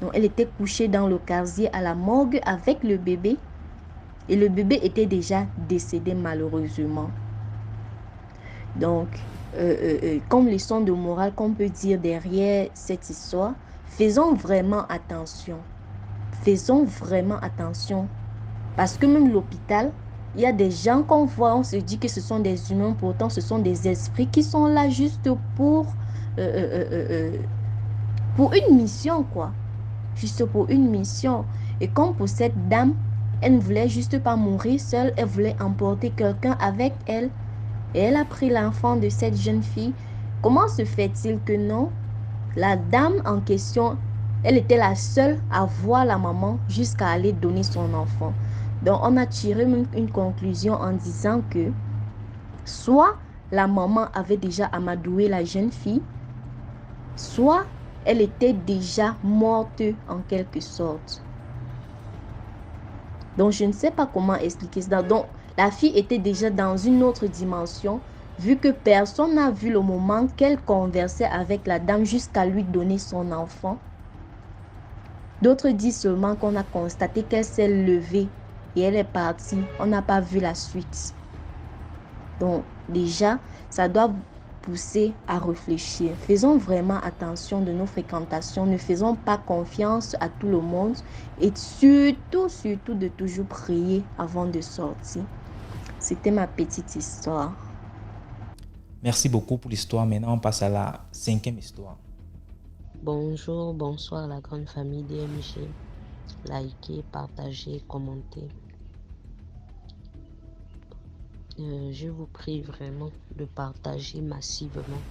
Donc, elle était couchée dans le casier à la morgue avec le bébé et le bébé était déjà décédé malheureusement. Donc, comme leçon de morale qu'on peut dire derrière cette histoire, faisons vraiment attention. Faisons vraiment attention. Parce que même l'hôpital, il y a des gens qu'on voit, on se dit que ce sont des humains, pourtant ce sont des esprits qui sont là juste pour une mission, quoi. Juste pour une mission. Et comme pour cette dame, elle ne voulait juste pas mourir seule, elle voulait emporter quelqu'un avec elle. Et elle a pris l'enfant de cette jeune fille. Comment se fait-il que non? La dame en question, elle était la seule à voir la maman jusqu'à aller donner son enfant. Donc, on a tiré même une conclusion en disant que soit la maman avait déjà amadoué la jeune fille, soit elle était déjà morte en quelque sorte. Donc, je ne sais pas comment expliquer ça. Donc, la fille était déjà dans une autre dimension, vu que personne n'a vu le moment qu'elle conversait avec la dame jusqu'à lui donner son enfant. D'autres disent seulement qu'on a constaté qu'elle s'est levée et elle est partie. On n'a pas vu la suite. Donc, déjà, ça doit pousser à réfléchir. Faisons vraiment attention de nos fréquentations. Ne faisons pas confiance à tout le monde. Et surtout de toujours prier avant de sortir. C'était ma petite histoire. Merci beaucoup pour l'histoire. Maintenant, on passe à la 5e histoire. Bonjour, bonsoir la grande famille DMG. Likez, partagez, commentez. Je vous prie vraiment de partager massivement,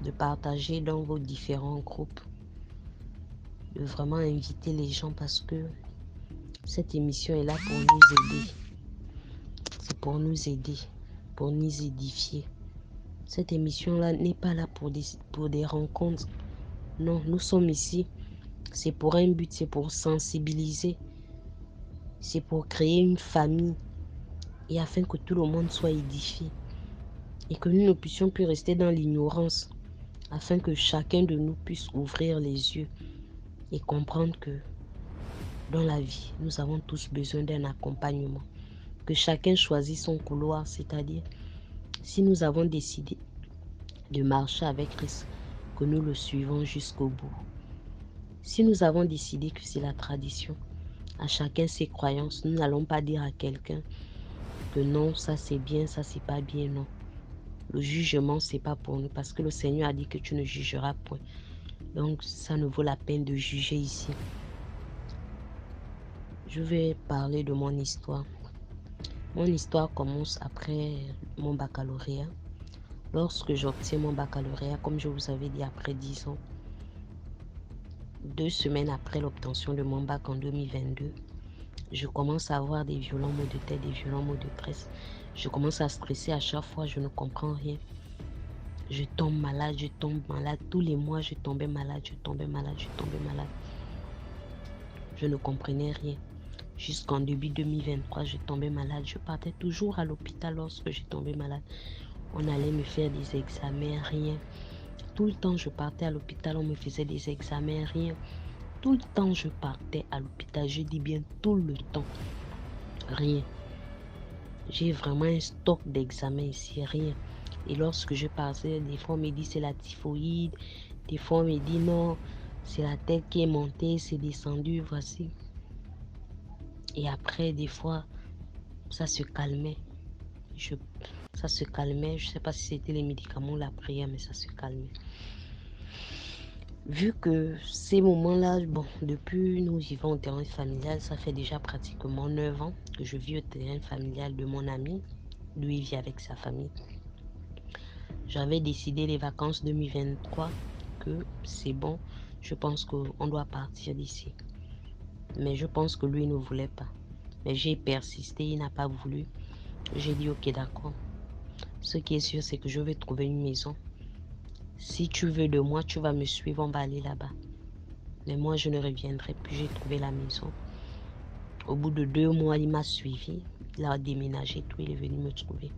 de partager dans vos différents groupes, de vraiment inviter les gens parce que cette émission est là pour nous aider. C'est pour nous aider, pour nous édifier. Cette émission-là n'est pas là pour des rencontres. Non, nous sommes ici. C'est pour un but, c'est pour sensibiliser. C'est pour créer une famille. Et afin que tout le monde soit édifié. Et que nous ne puissions plus rester dans l'ignorance. Afin que chacun de nous puisse ouvrir les yeux. Et comprendre que dans la vie, nous avons tous besoin d'un accompagnement. Que chacun choisisse son couloir. C'est-à-dire, si nous avons décidé de marcher avec Christ, que nous le suivons jusqu'au bout. Si nous avons décidé que c'est la tradition, à chacun ses croyances, nous n'allons pas dire à quelqu'un que non, ça c'est bien, ça c'est pas bien, non. Le jugement, c'est pas pour nous, parce que le Seigneur a dit que tu ne jugeras point. Donc, ça ne vaut la peine de juger ici. Je vais parler de mon histoire. Mon histoire commence après mon baccalauréat. Lorsque j'obtiens mon baccalauréat, comme je vous avais dit, après 10 ans, 2 semaines après l'obtention de mon bac en 2022, je commence à avoir des violents maux de tête, des violents maux de stress. Je commence à stresser à chaque fois, je ne comprends rien. Je tombe malade, je tombe malade. Tous les mois, je tombais malade, je tombais malade, je tombais malade. Je ne comprenais rien. Jusqu'en début 2023, je tombais malade. Je partais toujours à l'hôpital lorsque je tombais malade. On allait me faire des examens, rien. Tout le temps, je partais à l'hôpital, on me faisait des examens, rien. Tout le temps, je partais à l'hôpital. Je dis bien tout le temps. Rien. J'ai vraiment un stock d'examens ici, rien. Et lorsque je partais, des fois, on me dit c'est la typhoïde. Des fois, on me dit non, c'est la tête qui est montée, c'est descendu, voici. Et après, des fois, ça se calmait. Ça se calmait. Je ne sais pas si c'était les médicaments ou la prière, mais ça se calmait. Vu que ces moments-là, bon, depuis nous vivons au terrain familial, ça fait déjà pratiquement 9 ans que je vis au terrain familial de mon ami. Lui, il vit avec sa famille. J'avais décidé les vacances 2023 que c'est bon, je pense qu'on doit partir d'ici. Mais je pense que lui ne voulait pas. Mais j'ai persisté, il n'a pas voulu. J'ai dit ok, d'accord. Ce qui est sûr, c'est que je vais trouver une maison. Si tu veux de moi, tu vas me suivre, on va aller là-bas. Mais moi, je ne reviendrai plus. J'ai trouvé la maison. Au bout de 2 mois, il m'a suivi. Il a déménagé, tout, il est venu me trouver.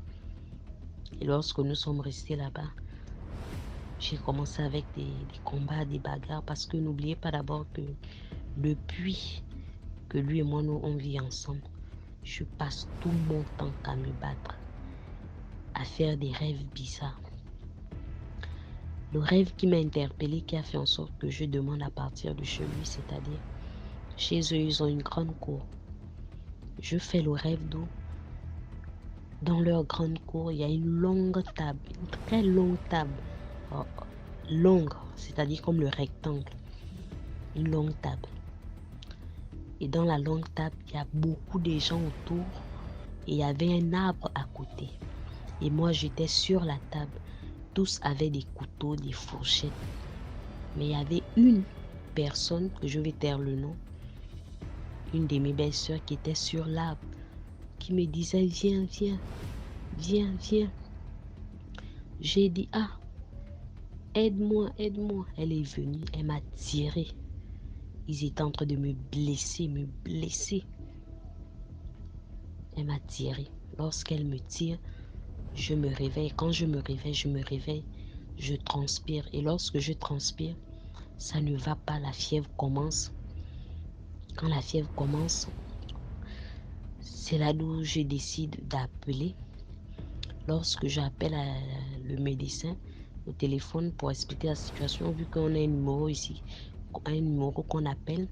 Et lorsque nous sommes restés là-bas, j'ai commencé avec des combats, des bagarres, parce que n'oubliez pas d'abord que depuis que lui et moi, nous, on vit ensemble, je passe tout mon temps à me battre, à faire des rêves bizarres. Le rêve qui m'a interpellé, qui a fait en sorte que je demande à partir de chez lui, c'est-à-dire, chez eux, ils ont une grande cour. Je fais le rêve d'où, dans leur grande cour, il y a une longue table, une très longue table, longue, c'est-à-dire comme le rectangle, une longue table. Et dans la longue table, il y a beaucoup de gens autour et il y avait un arbre à côté. Et moi, j'étais sur la table. Tous avaient des couteaux, des fourchettes. Mais il y avait une personne, que je vais taire le nom, une de mes belles-sœurs qui était sur l'arbre, qui me disait viens, viens, viens, viens. J'ai dit aide-moi, aide-moi. Elle est venue, elle m'a tiré. Ils étaient en train de me blesser, me blesser. Elle m'a tiré. Lorsqu'elle me tire, je me réveille. Quand je me réveille, je transpire. Et lorsque je transpire, ça ne va pas, la fièvre commence. Quand la fièvre commence, c'est là où je décide d'appeler. Lorsque j'appelle le médecin au téléphone pour expliquer la situation, vu qu'on a un numéro ici, un numéro qu'on appelle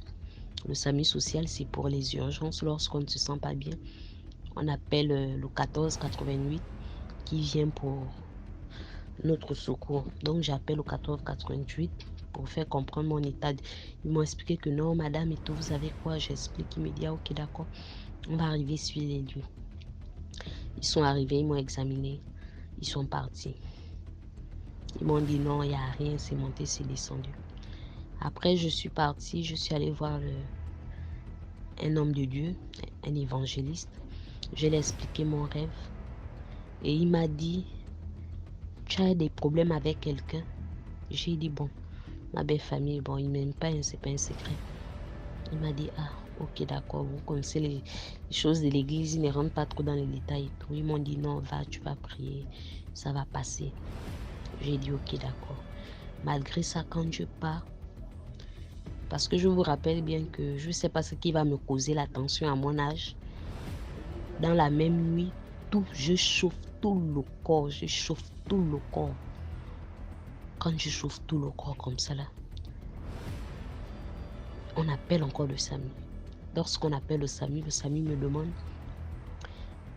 le SAMU social, c'est pour les urgences. Lorsqu'on ne se sent pas bien, on appelle le 1488 qui vient pour notre secours. Donc j'appelle au 1488 pour faire comprendre mon état. Ils m'ont expliqué que non, madame, et tout, vous savez quoi? J'explique. Il me dit ok, d'accord, on va arriver sur les lieux. Ils sont arrivés, ils m'ont examiné, ils sont partis. Ils m'ont dit non, il n'y a rien, c'est monté, c'est descendu. Après, je suis partie, je suis allée voir un homme de Dieu, un évangéliste. Je lui ai expliqué mon rêve. Et il m'a dit, tu as des problèmes avec quelqu'un? J'ai dit, bon, ma belle famille, bon, il ne m'aime pas, c'est pas un secret. Il m'a dit, ok, d'accord, vous connaissez les choses de l'église, ils ne rentrent pas trop dans les détails et tout. Ils m'ont dit, non, va, tu vas prier, ça va passer. J'ai dit, ok, d'accord. Malgré ça, quand je pars, parce que je vous rappelle bien que je ne sais pas ce qui va me causer la tension à mon âge. Dans la même nuit, je chauffe tout le corps, je chauffe tout le corps. Quand je chauffe tout le corps comme ça là, on appelle encore le SAMU. Lorsqu'on appelle le SAMU me demande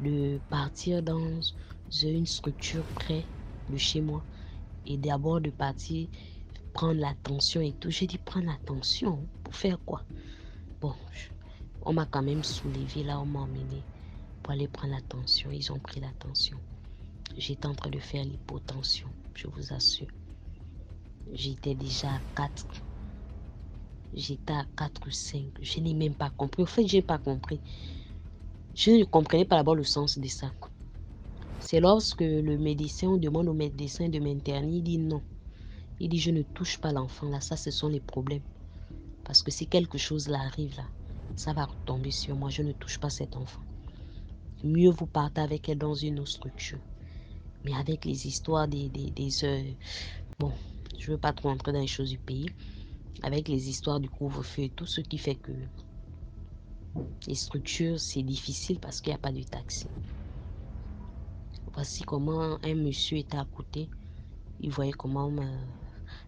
de partir dans une structure près de chez moi et d'abord de partir prendre l'attention et tout. J'ai dit prendre l'attention pour faire quoi? Bon, on m'a quand même soulevé là, on m'a emmené pour aller prendre l'attention. Ils ont pris l'attention. J'étais en train de faire l'hypotension, je vous assure. J'étais déjà à 4. J'étais à 4 ou 5. Je n'ai même pas compris. En fait, je n'ai pas compris. Je ne comprenais pas d'abord le sens de ça. C'est lorsque le médecin, on demande au médecin de m'interner, il dit non. Il dit je ne touche pas l'enfant là, ça ce sont les problèmes. Parce que si quelque chose là arrive là, ça va retomber sur moi, je ne touche pas cet enfant. Mieux vous partez avec elle dans une autre structure. Mais avec les histoires des heures, bon, je ne veux pas trop entrer dans les choses du pays, avec les histoires du couvre-feu et tout ce qui fait que les structures, c'est difficile parce qu'il n'y a pas de taxi. Voici comment un monsieur était à côté. Il voyait comment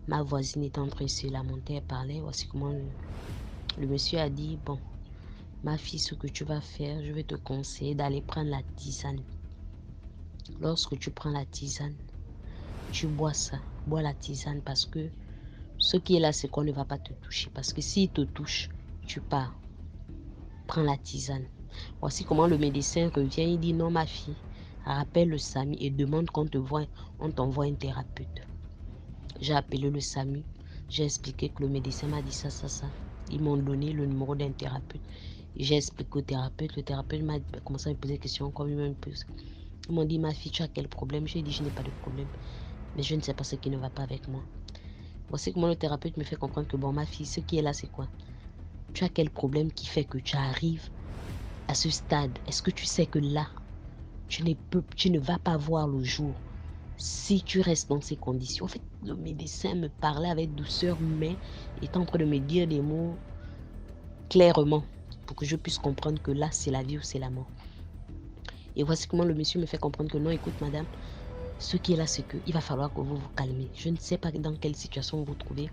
ma voisine était en train de se lamenter, elle parlait. Voici comment le monsieur a dit, bon, ma fille, ce que tu vas faire, je vais te conseiller d'aller prendre la tisane. Lorsque tu prends la tisane, tu bois ça, bois la tisane parce que ce qui est là, c'est qu'on ne va pas te toucher. Parce que s'il te touche, tu pars. Prends la tisane. Voici comment le médecin revient, il dit non ma fille, rappelle le SAMU et demande qu'on t'envoie un thérapeute. J'ai appelé le SAMU. J'ai expliqué que le médecin m'a dit ça. Ils m'ont donné le numéro d'un thérapeute. J'ai expliqué au thérapeute. Le thérapeute m'a commencé à me poser des questions comme lui-même pose. Ils m'ont dit, ma fille, tu as quel problème? J'ai dit, je n'ai pas de problème. Mais je ne sais pas ce qui ne va pas avec moi. Voici comment le thérapeute me fait comprendre que, bon, ma fille, ce qui est là, c'est quoi? Tu as quel problème qui fait que tu arrives à ce stade? Est-ce que tu sais que là, tu ne vas pas voir le jour si tu restes dans ces conditions? En fait, le médecin me parlait avec douceur, mais était en train de me dire des mots clairement pour que je puisse comprendre que là, c'est la vie ou c'est la mort. Et voici comment le monsieur me fait comprendre que non, écoute, madame, ce qui est là, c'est qu'il va falloir que vous vous calmez. Je ne sais pas dans quelle situation vous vous trouvez,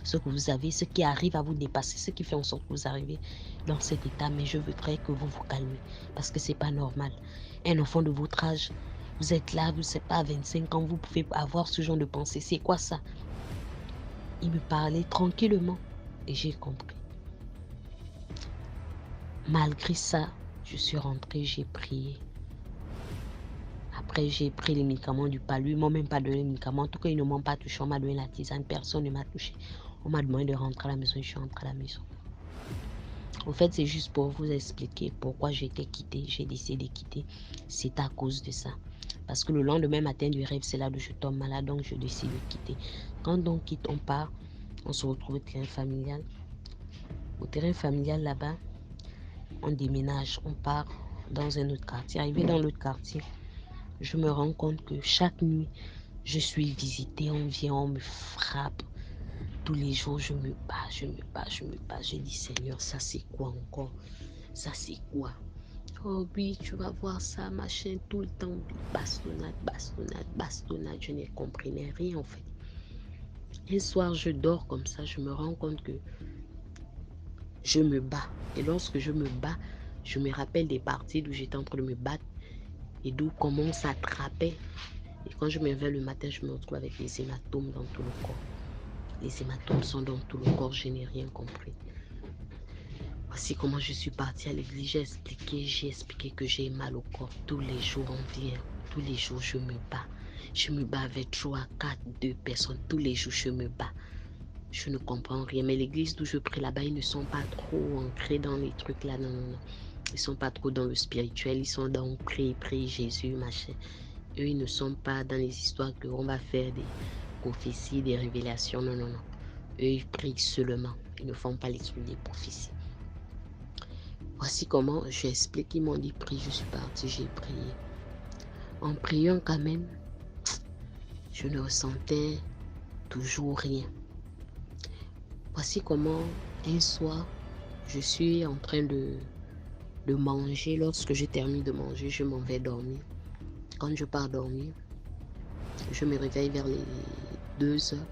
ce que vous avez, ce qui arrive à vous dépasser, ce qui fait en sorte que vous arrivez dans cet état, mais je voudrais que vous vous calmez parce que c'est pas normal. Un enfant de votre âge, vous êtes là, vous ne savez pas, à 25 ans, vous pouvez avoir ce genre de pensée. C'est quoi ça? Il me parlait tranquillement et j'ai compris. Malgré ça, je suis rentrée, j'ai prié. Après, j'ai pris les médicaments du palu. Ils ne m'ont même pas donné les médicaments. En tout cas, ils ne m'ont pas touché. On m'a donné la tisane. Personne ne m'a touché. On m'a demandé de rentrer à la maison. Je suis rentrée à la maison. Au fait, c'est juste pour vous expliquer pourquoi j'étais quittée. J'ai décidé de quitter. C'est à cause de ça. Parce que le lendemain matin du rêve, c'est là où je tombe malade. Donc, je décide de quitter. Quand on quitte, on part. On se retrouve au terrain familial. Au terrain familial, là-bas, on déménage. On part dans un autre quartier. Arrivé dans l'autre quartier, je me rends compte que chaque nuit, je suis visitée, on vient, on me frappe. Tous les jours, je me bats. Je dis, Seigneur, ça c'est quoi encore? Ça c'est quoi? Oh oui, tu vas voir ça, machin, tout le temps. Bastonnade. Je ne comprenais rien en fait. Un soir, je dors comme ça, je me rends compte que je me bats. Et lorsque je me bats, je me rappelle des parties où j'étais en train de me battre et d'où comment ça attrapait. Et quand je me réveille le matin, je me retrouve avec des hématomes dans tout le corps. Les hématomes sont dans tout le corps, je n'ai rien compris. Voici comment je suis partie à l'église, j'ai expliqué que j'ai mal au corps. Tous les jours on vient, tous les jours je me bats. Je me bats avec 3, 4, 2 personnes, tous les jours je me bats. Je ne comprends rien, mais l'église d'où je prie là-bas, ils ne sont pas trop ancrés dans les trucs là, non. Ils ne sont pas trop dans le spirituel, ils sont dans prier Jésus, machin. Eux, ils ne sont pas dans les histoires qu'on va faire des prophéties, des révélations, non. Eux, ils prient seulement, ils ne font pas les trucs des prophéties. Voici comment j'explique, ils m'ont dit prie, je suis partie, j'ai prié. En priant quand même, je ne ressentais toujours rien. Voici comment un soir, je suis en train de manger. Lorsque je termine de manger, je m'en vais dormir. Quand je pars dormir, je me réveille vers les 2 heures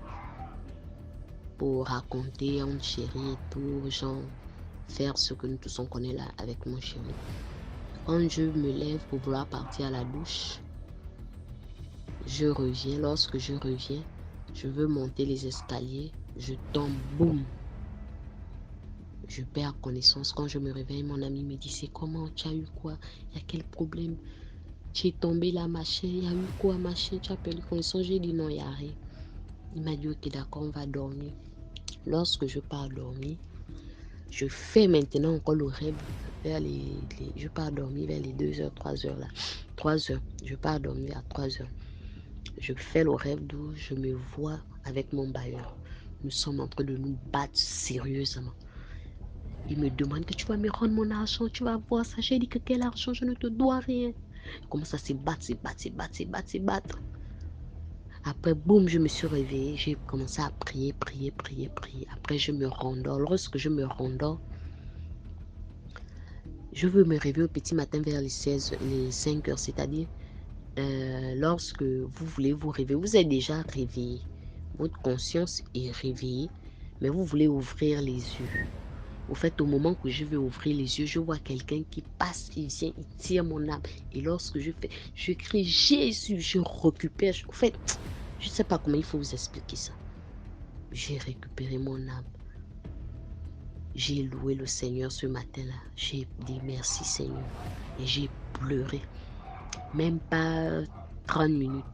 pour raconter à mon chéri et tout, genre faire ce que nous tous on connaît là avec mon chéri. Quand je me lève pour vouloir partir à la douche, je reviens. Lorsque je reviens, je veux monter les escaliers, je tombe, boum. Je perds connaissance. Quand je me réveille, mon ami me dit, c'est comment, tu as eu quoi? Il y a quel problème? Tu es tombé là, machin, il y a eu quoi, machin, tu as perdu connaissance? J'ai dit non, il n'y a rien. Il m'a dit, ok, d'accord, on va dormir. Lorsque je pars dormir, je fais maintenant encore le rêve vers je pars dormir vers les 2h, 3h là. 3h, je pars dormir à 3h. Je fais le rêve d'où je me vois avec mon bailleur. Nous sommes en train de nous battre sérieusement. Il me demande que tu vas me rendre mon argent, tu vas voir ça. J'ai dit que quel argent, je ne te dois rien. Il commence à se battre. Après, boum, je me suis réveillée. J'ai commencé à prier. Après, je me rendors. Lorsque je me rendors, je veux me réveiller au petit matin vers les 5 heures, c'est-à-dire lorsque vous voulez vous réveiller, vous êtes déjà réveillé. Votre conscience est réveillée, mais vous voulez ouvrir les yeux. Au fait, au moment que je vais ouvrir les yeux, je vois quelqu'un qui passe, il vient, il tire mon âme. Et lorsque je crie Jésus, je récupère. Au fait, je ne sais pas comment il faut vous expliquer ça. J'ai récupéré mon âme. J'ai loué le Seigneur ce matin-là. J'ai dit merci Seigneur. Et j'ai pleuré. Même pas 30 minutes.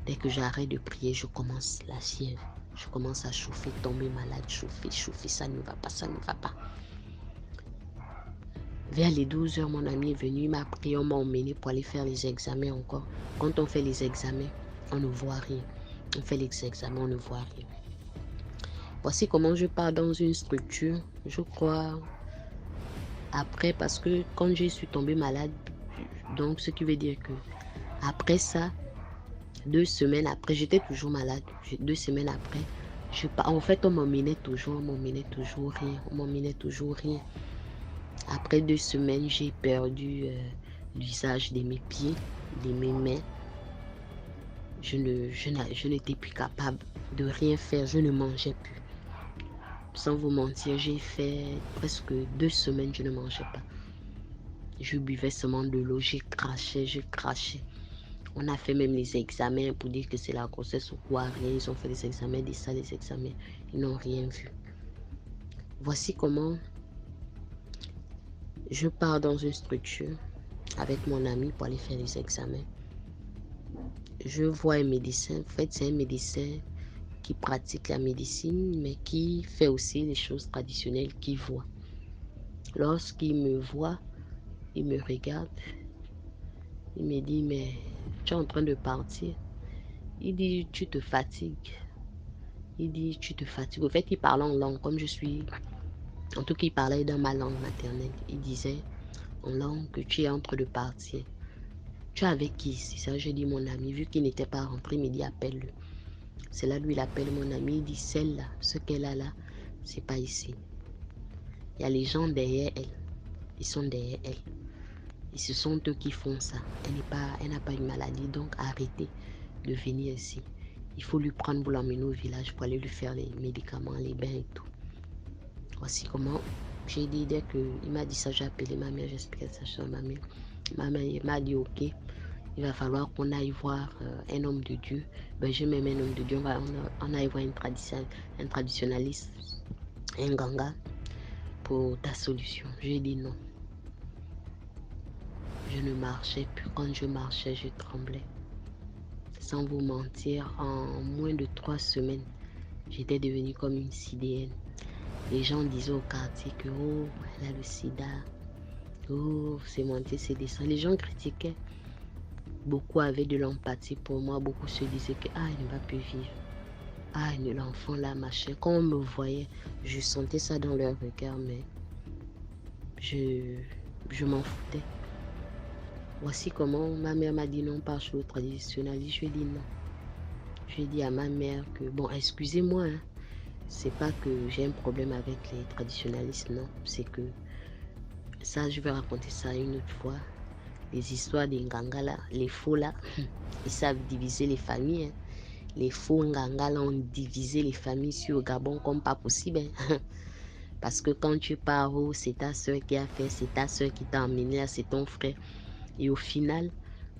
Dès que j'arrête de prier, je commence la fièvre. Je commence à chauffer, tomber malade, chauffer, ça ne va pas, ça ne va pas. Vers les 12 heures, mon ami est venu, il m'a pris, on m'a emmené pour aller faire les examens encore. Quand on fait les examens, on ne voit rien. On fait les examens, on ne voit rien. Voici comment je pars dans une structure, je crois, après, parce que quand je suis tombée malade, donc ce qui veut dire que après ça, 2 semaines après, j'étais toujours malade. 2 semaines après, en fait, on m'emmenait toujours rien. Après 2 semaines, j'ai perdu l'usage de mes pieds, de mes mains. Je n'étais plus capable de rien faire, je ne mangeais plus. Sans vous mentir, j'ai fait presque 2 semaines, je ne mangeais pas. Je buvais seulement de l'eau, je crachais. On a fait même les examens pour dire que c'est la grossesse ou quoi, rien. Ils ont fait les examens, les examens. Ils n'ont rien vu. Voici comment je pars dans une structure avec mon ami pour aller faire les examens. Je vois un médecin. En fait, c'est un médecin qui pratique la médecine, mais qui fait aussi les choses traditionnelles qu'il voit. Lorsqu'il me voit, il me regarde. Il me dit, mais tu es en train de partir. Il dit, tu te fatigues. Au fait, il parle en langue, comme je suis... En tout cas, il parlait dans ma langue maternelle. Il disait en langue que tu es en train de partir. Tu es avec qui ici? Ça, je dis mon ami. Vu qu'il n'était pas rentré, il me dit, appelle-le. C'est là, lui, il appelle mon ami. Il dit, celle-là, ce qu'elle a là, c'est pas ici. Il y a les gens derrière elle. Ils sont derrière elle. Et ce sont eux qui font ça. Elle n'a pas une maladie, donc arrêtez de venir ici. Il faut lui prendre, vous l'emmener au village pour aller lui faire les médicaments, les bains et tout. Voici comment j'ai dit, dès qu'il m'a dit ça, j'ai appelé ma mère, j'ai expliqué ça sur ma mère. Ma mère m'a dit, ok, il va falloir qu'on aille voir un homme de Dieu. Ben, je même un homme de Dieu, on aille voir un traditionnaliste, un ganga, pour ta solution. J'ai dit non. Je ne marchais plus. Quand je marchais, je tremblais. Sans vous mentir, en moins de 3 semaines, j'étais devenue comme une sidéenne. Les gens disaient au quartier que oh, elle a le sida. Oh, c'est monté, c'est descendu. Les gens critiquaient. Beaucoup avaient de l'empathie pour moi. Beaucoup se disaient que ah, elle ne va plus vivre. Ah, l'enfant là, machin. Quand on me voyait, je sentais ça dans leur regard, mais je m'en foutais. Voici comment ma mère m'a dit non, pas sur le traditionnaliste. Je lui ai dit non. Je lui ai dit à ma mère que, bon, excusez-moi, hein, c'est pas que j'ai un problème avec les traditionnalistes, non. C'est que, ça, je vais raconter ça une autre fois. Les histoires des Nganga là, les faux là, ils savent diviser les familles. Hein. Les faux Nganga là ont divisé les familles sur le Gabon comme pas possible. Hein. Parce que quand tu pars, oh, c'est ta soeur qui a fait, c'est ta soeur qui t'a emmené là, c'est ton frère. Et au final,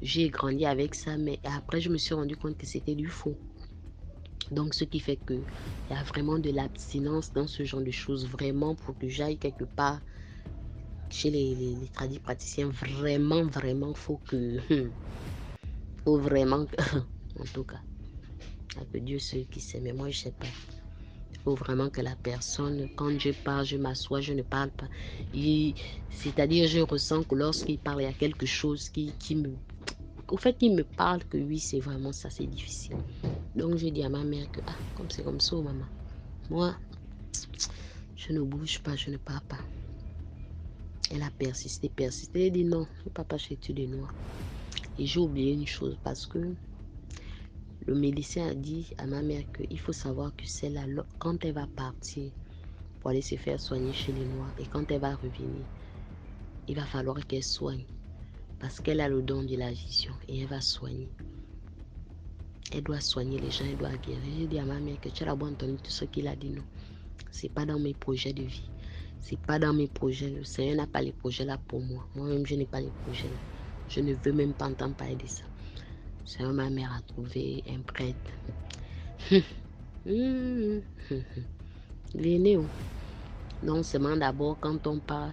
j'ai grandi avec ça, mais après, je me suis rendu compte que c'était du faux. Donc, ce qui fait qu'il y a vraiment de l'abstinence dans ce genre de choses, vraiment, pour que j'aille quelque part chez les tradis praticiens, vraiment, faut vraiment, en tout cas, que Dieu seul qui sait, mais moi, je sais pas. Il faut vraiment que la personne, quand je parle, je m'assois, je ne parle pas. C'est-à-dire, je ressens que lorsqu'il parle, il y a quelque chose qui me... Au fait, il me parle que oui, c'est vraiment ça, c'est difficile. Donc, je dis à ma mère que, comme c'est comme ça, maman. Moi, je ne bouge pas, je ne parle pas. Elle a persisté. Elle a dit non, je ne peux pas chez des noirs. Et j'ai oublié une chose parce que le médecin a dit à ma mère qu'il faut savoir que celle-là, quand elle va partir pour aller se faire soigner chez les Noirs, et quand elle va revenir, il va falloir qu'elle soigne. Parce qu'elle a le don de la vision et elle va soigner. Elle doit soigner les gens, elle doit guérir. J'ai dit à ma mère que tu as la bonne entendu tout ce qu'il a dit, non. C'est pas dans mes projets de vie. C'est pas dans mes projets. Le Seigneur n'a pas les projets là pour moi. Moi-même, je n'ai pas les projets là. Je ne veux même pas entendre parler de ça. C'est ma mère a trouvé un prêtre. Venez. Non seulement d'abord quand on parle,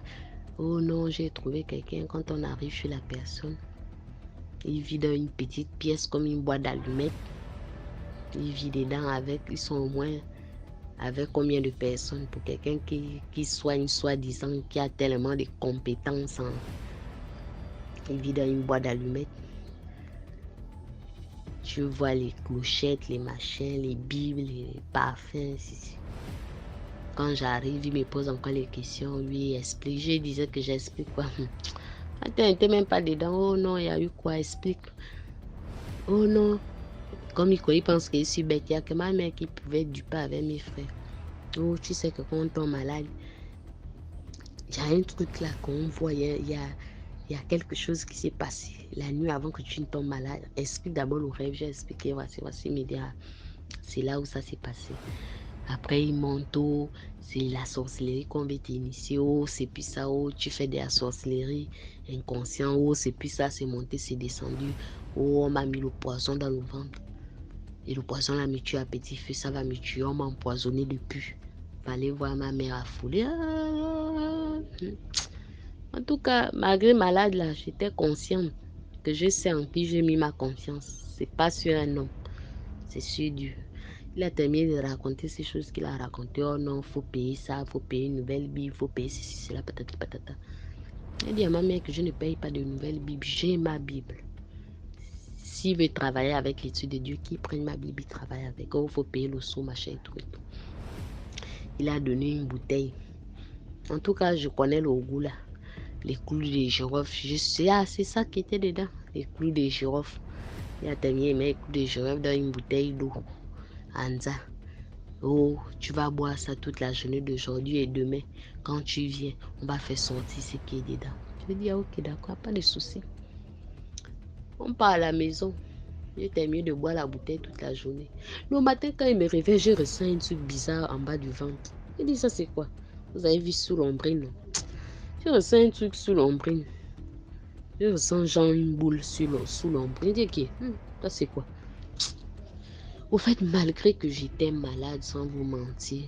oh non, j'ai trouvé quelqu'un. Quand on arrive chez la personne, il vit dans une petite pièce comme une boîte d'allumettes. Il vit dedans avec, ils sont au moins avec combien de personnes pour quelqu'un qui soigne soi-disant, qui a tellement de compétences. Il vit dans une boîte d'allumettes. Tu vois les clochettes, les machins, les bibles, les parfums. Quand j'arrive, il me pose encore les questions. Lui, il explique. Je disais que j'explique quoi. Attends, il n'était même pas dedans. Oh non, il y a eu quoi? Explique. Oh non. Comme il pense que je suis bête. Il n'y a que ma mère qui pouvait duper avec mes frères. Oh, tu sais que quand on tombe malade, il y a un truc là qu'on voit. Il y a quelque chose qui s'est passé la nuit avant que tu ne tombes malade. Explique d'abord le rêve. J'ai expliqué. Voici, me dire. C'est là où ça s'est passé. Après, il monte, oh, c'est la sorcellerie qu'on veut t'initier, oh, c'est puis ça, oh, tu fais de la sorcellerie inconscient, oh, c'est puis ça, c'est monté, c'est descendu, oh, on m'a mis le poison dans le ventre. Et le poison là me tue à petit feu, ça va me tuer, on m'a empoisonné depuis. Fallait voir ma mère affolée. En tout cas, malgré malade là, j'étais consciente que je sais en qui j'ai mis ma confiance. C'est pas sur un homme, c'est sur Dieu. Il a terminé de raconter ces choses qu'il a racontées. Oh non, il faut payer ça, il faut payer une nouvelle Bible, il faut payer ceci, cela, patata, patata. J'ai dit à ma mère que je ne paye pas de nouvelle Bible, j'ai ma Bible. S'il veut travailler avec l'étude de Dieu, qu'il prenne ma Bible, il travaille avec. Oh, il faut payer le sou, machin et tout et tout. Il a donné une bouteille. En tout cas, je connais le goût là. Les clous de girofle. Je sais, c'est ça qui était dedans. Les clous de girofle. Il a terminé, il met les clous de girofle dans une bouteille d'eau. Anza. Oh, tu vas boire ça toute la journée d'aujourd'hui et demain. Quand tu viens, on va faire sortir ce qui est dedans. Je dis, ok, d'accord, pas de souci. On part à la maison. J'étais mieux de boire la bouteille toute la journée. Le matin, quand il me réveille, je ressens un truc bizarre en bas du ventre. Je dis, ça c'est quoi? Vous avez vu sous l'ombrine, non? Je ressens un truc sous l'ombrine. Je ressens genre une boule sous l'ombrine. Je dis, ok, ça c'est quoi? Au fait, malgré que j'étais malade, sans vous mentir,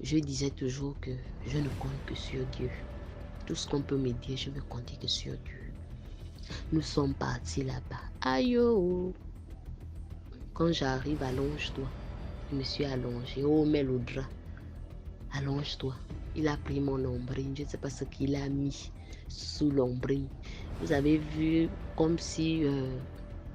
je disais toujours que je ne compte que sur Dieu. Tout ce qu'on peut me dire, je veux compter que sur Dieu. Nous sommes partis là-bas. Aïe oh. Quand j'arrive, allonge-toi. Je me suis allongée. Oh, mets le drap. Allonge-toi. Il a pris mon nombril. Je ne sais pas ce qu'il a mis sous l'ombril. Vous avez vu comme si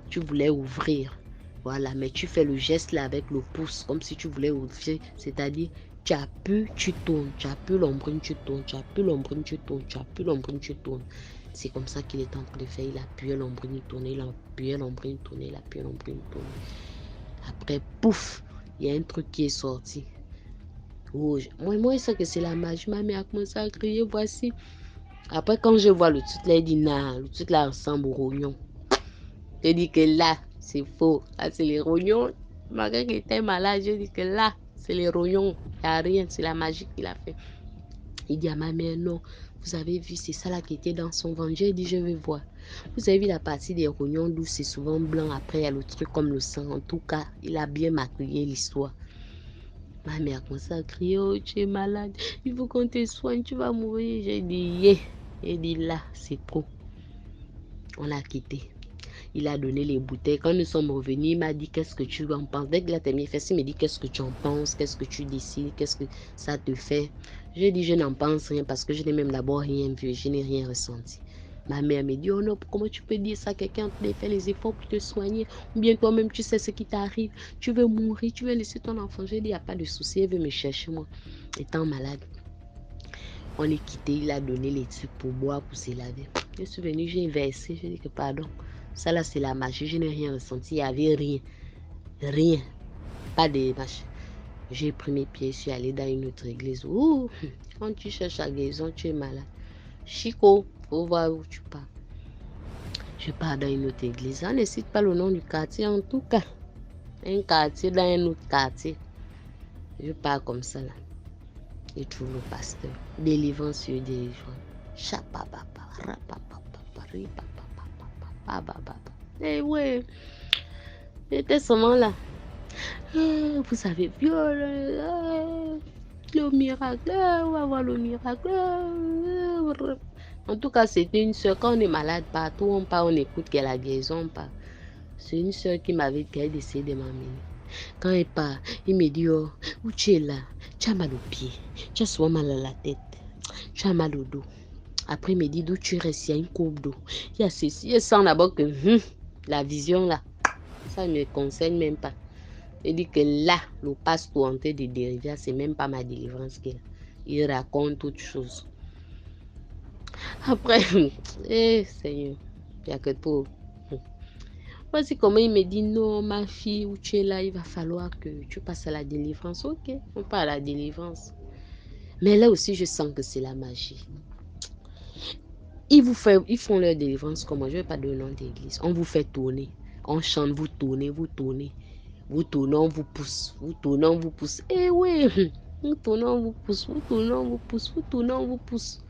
tu voulais ouvrir. Voilà, mais tu fais le geste là avec le pouce, comme si tu voulais ouvrir. C'est-à-dire, tu appuies, tu tournes. Tu appuies l'ombrine, tu tournes. Tu appuies l'ombrine, tu tournes. Tu appuies l'ombrine, tu tournes. C'est comme ça qu'il est en train de faire. Il appuyait l'ombrine, il tournait. Il appuyait l'ombrine, il tournait. Il appuyait l'ombrine, il tournait. Après, pouf, il y a un truc qui est sorti. Oh, moi, je sais que c'est la magie. Ma mère a commencé à crier, voici. Après, quand je vois le truc là, il dit, non, le truc là ressemble au rognon. Je dis que là, c'est faux. Là, c'est les rognons. Malgré qu'il était malade, je dis que là, c'est les rognons. Il n'y a rien, c'est la magie qu'il a fait. Il dit à ma mère, non, vous avez vu, c'est ça là qui était dans son ventre. J'ai dit, je vais voir. Vous avez vu la partie des rognons d'où c'est souvent blanc. Après, il y a le truc comme le sang. En tout cas, il a bien maquillé l'histoire. Ma mère a commencé à crier, oh, tu es malade. Il faut qu'on te soigne, tu vas mourir. J'ai dit, yeah. Il dit, là, c'est trop. On a quitté. Il a donné les bouteilles. Quand nous sommes revenus, il m'a dit, qu'est-ce que tu en penses? Dès qu'il a terminé de faire, il me dit, qu'est-ce que tu en penses? Qu'est-ce que tu décides? Qu'est-ce que ça te fait? J'ai dit, je n'en pense rien parce que je n'ai même d'abord rien vu. Je n'ai rien ressenti. Ma mère me dit, oh non, comment tu peux dire ça à quelqu'un qui fait les efforts pour te soigner? Ou bien toi-même, tu sais ce qui t'arrive. Tu veux mourir, tu veux laisser ton enfant. J'ai dit, il n'y a pas de souci. Elle veut me chercher, moi, étant malade. On est quitté. Il a donné les trucs pour boire, pour se laver. Je suis venue, j'ai versé. Je dis que pardon. Ça là, c'est la magie. Je n'ai rien ressenti. Il n'y avait rien. Rien. Pas de machin. J'ai pris mes pieds. Je suis allée dans une autre église. Ouh, quand tu cherches la guérison, tu es malade. Chico, faut voir où tu pars. Je pars dans une autre église. On ne cite pas le nom du quartier. En tout cas, un quartier dans un autre quartier. Je pars comme ça là. Je trouve le pasteur. Délivrance sur délivrance. Chapapapa, rapapapa, ripapapa. Et ouais, j'étais seulement là. Vous avez vu le miracle, on va voir le miracle. En tout cas, c'était une soeur. Quand on est malade partout, on part, on écoute qu'elle a la guérison, on part. C'est une soeur qui a décidé de m'amener. Quand elle part, il me dit, oh, où tu es là? Tu as mal au pied, tu as souvent mal à la tête, tu as mal au dos. Après, il me dit, d'où tu restes, il y a une courbe d'eau. Il y a ceci, il sent d'abord que la vision là, ça ne me concerne même pas. Il dit que là, le pasteur en train de dériver, c'est même pas ma délivrance qu'il a. Il raconte autre chose. Après, Seigneur, il n'y a que toi. Voici comment il me dit, non, ma fille, où tu es là, il va falloir que tu passes à la délivrance. Ok, on part à la délivrance. Mais là aussi, je sens que c'est la magie. Ils font leur délivrance comment? Je ne vais pas donner le nom d'église. On vous fait tourner. On chante, vous tournez, vous tournez. Vous tournez, on vous pousse. Vous tournez, on vous pousse. Eh oui, vous tournez, on vous pousse. Vous tournez, on vous pousse. Vous tournez, on vous pousse.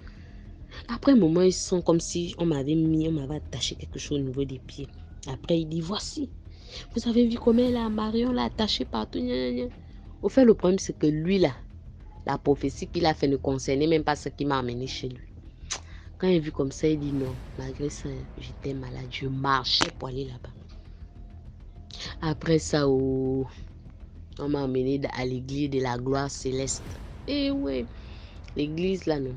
Après un moment, ils sont comme si on m'avait attaché quelque chose au niveau des pieds. Après, il dit, voici. Vous avez vu comment elle a marié, on l'a attaché partout. Au fait, le problème, c'est que lui, là, la prophétie qu'il a fait ne concernait même pas ce qui m'a amené chez lui. Quand il a vu comme ça, il dit non, malgré ça, j'étais malade, je marchais pour aller là-bas. Après ça, on m'a amené à l'église de la gloire céleste. Eh oui, l'église là, non.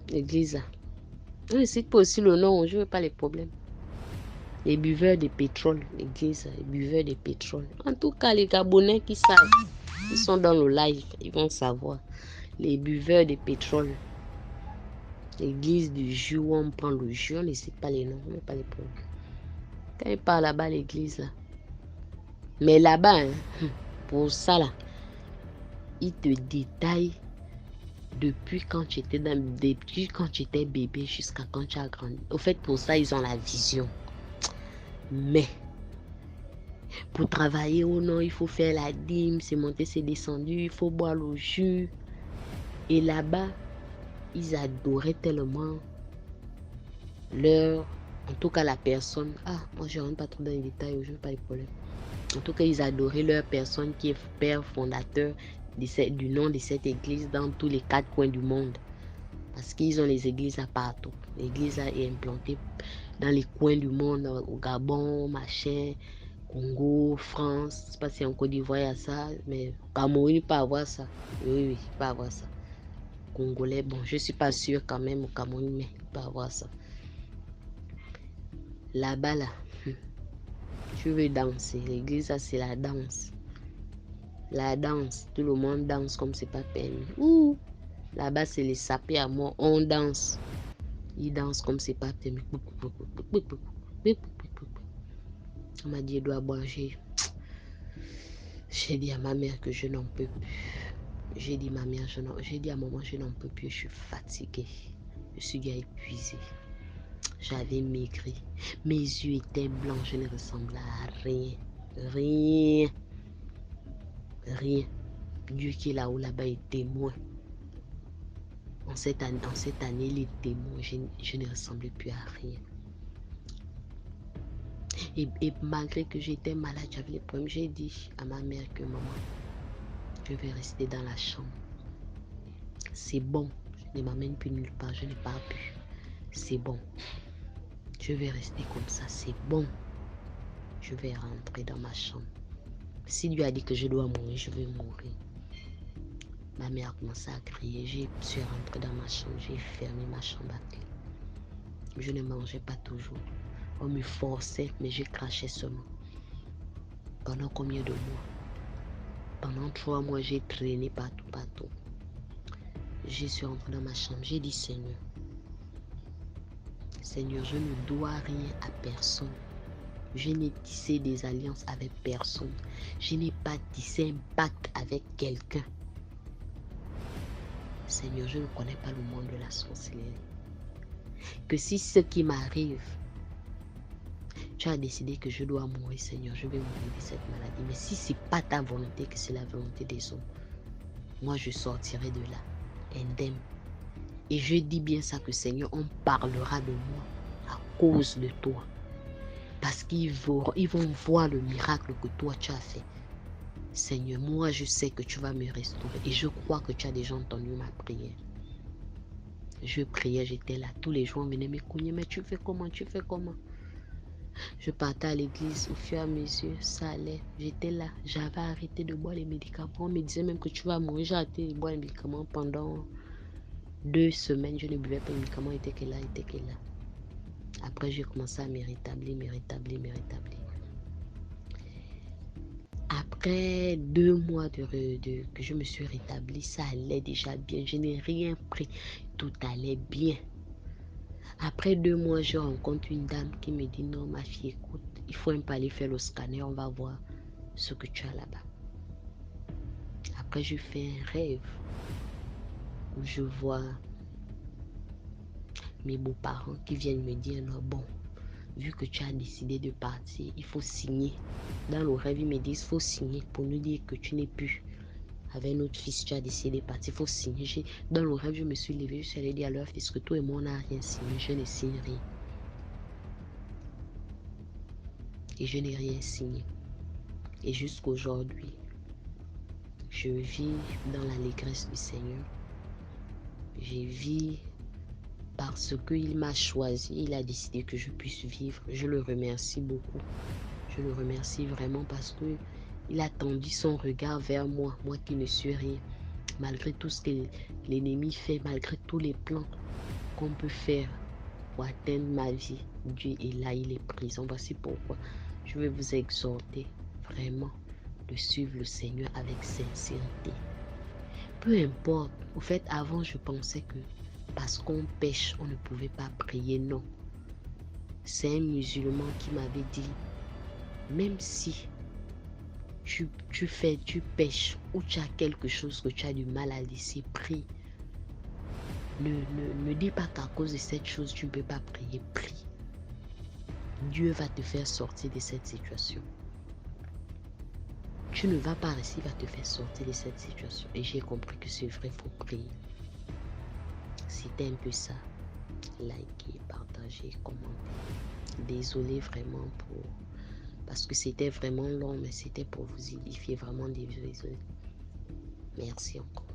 L'église là. Je ne cite pas aussi le nom, je ne veux pas les problèmes. Les buveurs de pétrole, l'église, les buveurs de pétrole. En tout cas, les Gabonais qui savent, ils sont dans le live, ils vont savoir. Les buveurs de pétrole. L'église du jus où on prend le jus, on ne cite pas les noms, on n'a pas les problèmes. Quand il part là-bas, l'église là. Mais là-bas, pour ça là, il te détaille depuis quand tu étais bébé jusqu'à quand tu as grandi. Au fait, pour ça, ils ont la vision. Mais pour travailler ou non, il faut faire la dîme, c'est monté, c'est descendu, il faut boire le jus. Et là-bas, ils adoraient tellement en tout cas la personne. Moi je rentre pas trop dans les détails, je veux pas les problèmes. En tout cas, ils adoraient leur personne qui est père fondateur du nom de cette église dans tous les 4 coins du monde. Parce qu'ils ont les églises à partout. L'église là est implantée dans les coins du monde, au Gabon, machin, Congo, France. Je ne sais pas si en Côte d'Ivoire il y a ça, mais au Cameroun, il peut avoir ça. Oui, il peut avoir ça. Congolais, bon, je ne suis pas sûre quand même au Cameroun, mais il peut avoir ça. Là-bas, là, tu veux danser. L'église, ça, c'est la danse. La danse, tout le monde danse comme c'est pas permis. Là-bas, c'est les sapés à mort. On danse. Ils dansent comme c'est pas permis. On m'a dit, il doit manger. J'ai dit à ma mère que je n'en peux plus. J'ai dit à maman, je n'en peux plus. Je suis fatiguée. Je suis épuisée. J'avais maigri. Mes yeux étaient blancs. Je ne ressemblais à rien. Rien. Dieu qui est là-haut, là-bas, est témoin. En cette année, il est témoin. Je ne ressemblais plus à rien. Et malgré que j'étais malade, j'avais les problèmes, j'ai dit à ma mère que maman, je vais rester dans la chambre. C'est bon. Je ne m'amène plus nulle part. Je n'ai pas pu. C'est bon. Je vais rester comme ça. C'est bon. Je vais rentrer dans ma chambre. Si Dieu a dit que je dois mourir, je vais mourir. Ma mère a commencé à crier. Je suis rentrée dans ma chambre. J'ai fermé ma chambre à clé. Je ne mangeais pas toujours. On me forçait, mais je crachais seulement. Pendant combien de mois? Pendant 3 mois, j'ai traîné partout. Je suis rentrée dans ma chambre. J'ai dit, Seigneur, je ne dois rien à personne. Je n'ai tissé des alliances avec personne. Je n'ai pas tissé un pacte avec quelqu'un. Seigneur, je ne connais pas le monde de la sorcellerie. Que si ce qui m'arrive, tu as décidé que je dois mourir, Seigneur, je vais mourir de cette maladie. Mais si ce n'est pas ta volonté, que c'est la volonté des hommes, moi je sortirai de là, indemne. Et je dis bien ça que, Seigneur, on parlera de moi à cause de toi. Parce qu'ils vont voir le miracle que toi tu as fait. Seigneur, moi je sais que tu vas me restaurer. Et je crois que tu as déjà entendu ma prière. Je priais, j'étais là. Tous les jours, on venait me cogner. Mais tu fais comment? Je partais à l'église, au fur et à mesure, ça allait. J'étais là, j'avais arrêté de boire les médicaments. On me disait même que tu vas mourir. J'ai arrêté de boire les médicaments pendant 2 semaines. Je ne buvais pas les médicaments, était que là. Après, j'ai commencé à me rétablir. Après 2 mois que je me suis rétablie, ça allait déjà bien. Je n'ai rien pris. Tout allait bien. Après 2 mois, je rencontre une dame qui me dit, non, ma fille, écoute, il faut un peu aller faire le scanner, on va voir ce que tu as là-bas. Après, je fais un rêve où je vois mes beaux-parents qui viennent me dire, non, bon, vu que tu as décidé de partir, il faut signer. Dans le rêve, ils me disent, il faut signer pour nous dire que tu n'es plus avec notre fils, tu as décidé de partir, il faut signer. Dans le rêve, je me suis levée, je suis allée dire à leur fils que toi et moi, on n'a rien signé, je ne signe rien. Et je n'ai rien signé. Et jusqu'aujourd'hui, je vis dans l'allégresse du Seigneur. Je vis parce qu'il m'a choisi, il a décidé que je puisse vivre. Je le remercie beaucoup. Je le remercie vraiment parce que il a tendu son regard vers moi, moi qui ne suis rien. Malgré tout ce que l'ennemi fait, malgré tous les plans qu'on peut faire pour atteindre ma vie, Dieu est là, il est présent. Voici pourquoi je vais vous exhorter vraiment de suivre le Seigneur avec sincérité. Peu importe. Au fait, avant, je pensais que parce qu'on pêche, on ne pouvait pas prier. Non. C'est un musulman qui m'avait dit, même si tu pêches ou tu as quelque chose que tu as du mal à laisser, prie. Ne dis pas qu'à cause de cette chose, tu ne peux pas prier. Prie. Dieu va te faire sortir de cette situation. Tu ne vas pas réussir, il va te faire sortir de cette situation. Et j'ai compris que c'est vrai, il faut prier. C'était un peu ça. Likez, partagez, commentez. Désolé vraiment parce que c'était vraiment long, mais c'était pour vous édifier, vraiment désolé. Merci encore.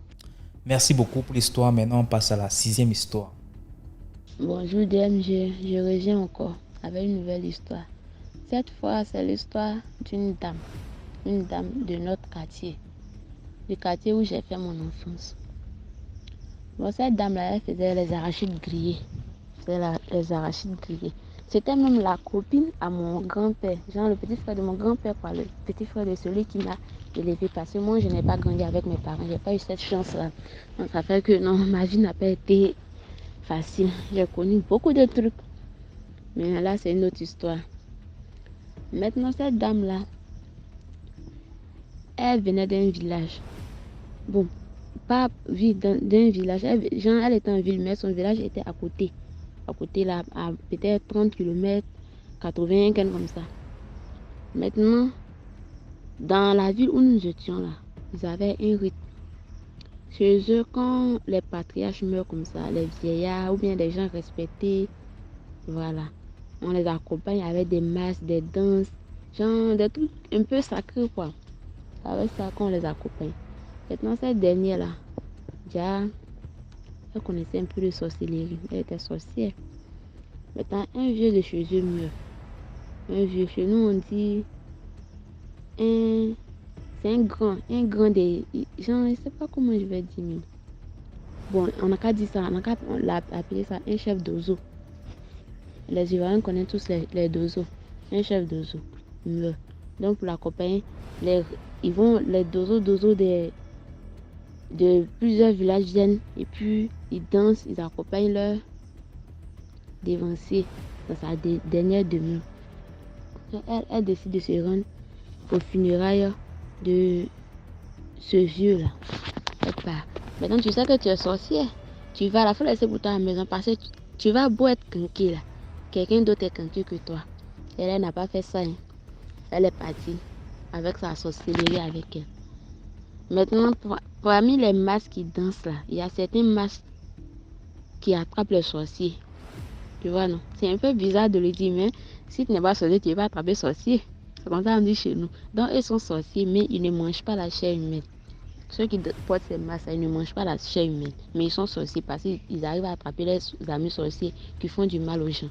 Merci beaucoup pour l'histoire. Maintenant, on passe à la 6e histoire. Bonjour DM, je reviens encore avec une nouvelle histoire. Cette fois, c'est l'histoire d'une dame de notre quartier, du quartier où j'ai fait mon enfance. Bon, cette dame-là, elle faisait les arachides grillés. C'était même la copine à mon grand-père, genre le petit frère de mon grand-père, quoi, le petit frère de celui qui m'a élevé. Parce que moi, je n'ai pas grandi avec mes parents, j'ai pas eu cette chance-là. Donc, ça fait que non, ma vie n'a pas été facile. J'ai connu beaucoup de trucs. Mais là, c'est une autre histoire. Maintenant, cette dame-là, elle venait d'un village. Bon, pas d'un village. Elle était en ville, mais son village était à côté. À côté, là, à peut-être 30 km, 80, comme ça. Maintenant, dans la ville où nous étions là, ils avaient un rite. Chez eux, quand les patriarches meurent comme ça, les vieillards ou bien des gens respectés, voilà, on les accompagne avec des masses, des danses, genre des trucs un peu sacrés, quoi. C'est avec ça qu'on les accompagne. Maintenant, cette dernière-là, déjà, elle connaissait un peu de sorcellerie. Elle était sorcière. Maintenant, un vieux de chez eux meurt. Un vieux, chez nous, on dit, c'est un grand des... Genre, je sais pas comment je vais dire, mais... Bon, on n'a qu'à dire ça, on n'a qu'à appeler ça un chef d'ozo. Les Ivoiriens connaissent tous les dozos. Un chef d'ozo meurt. Donc, pour l'accompagner, les dozos de plusieurs villages viennent et puis ils dansent, ils accompagnent leur dévancé dans sa dernière demeure. Elle décide de se rendre aux funérailles de ce vieux-là. Maintenant, tu sais que tu es sorcière. Tu vas à la fois laisser pour toi à la maison parce que tu vas beau être canqué là. Quelqu'un d'autre est canqué que toi. Elle n'a pas fait ça. Hein. Elle est partie avec sa sorcellerie avec elle. Maintenant, parmi les masques qui dansent là, il y a certains masques qui attrapent les sorciers. Tu vois, non? C'est un peu bizarre de le dire, mais si tu n'es pas sorcier, tu vas attraper sorcier. C'est comme ça on dit chez nous. Donc, ils sont sorciers, mais ils ne mangent pas la chair humaine. Ceux qui portent ces masques, ils ne mangent pas la chair humaine. Mais ils sont sorciers parce qu'ils arrivent à attraper les amis sorciers qui font du mal aux gens.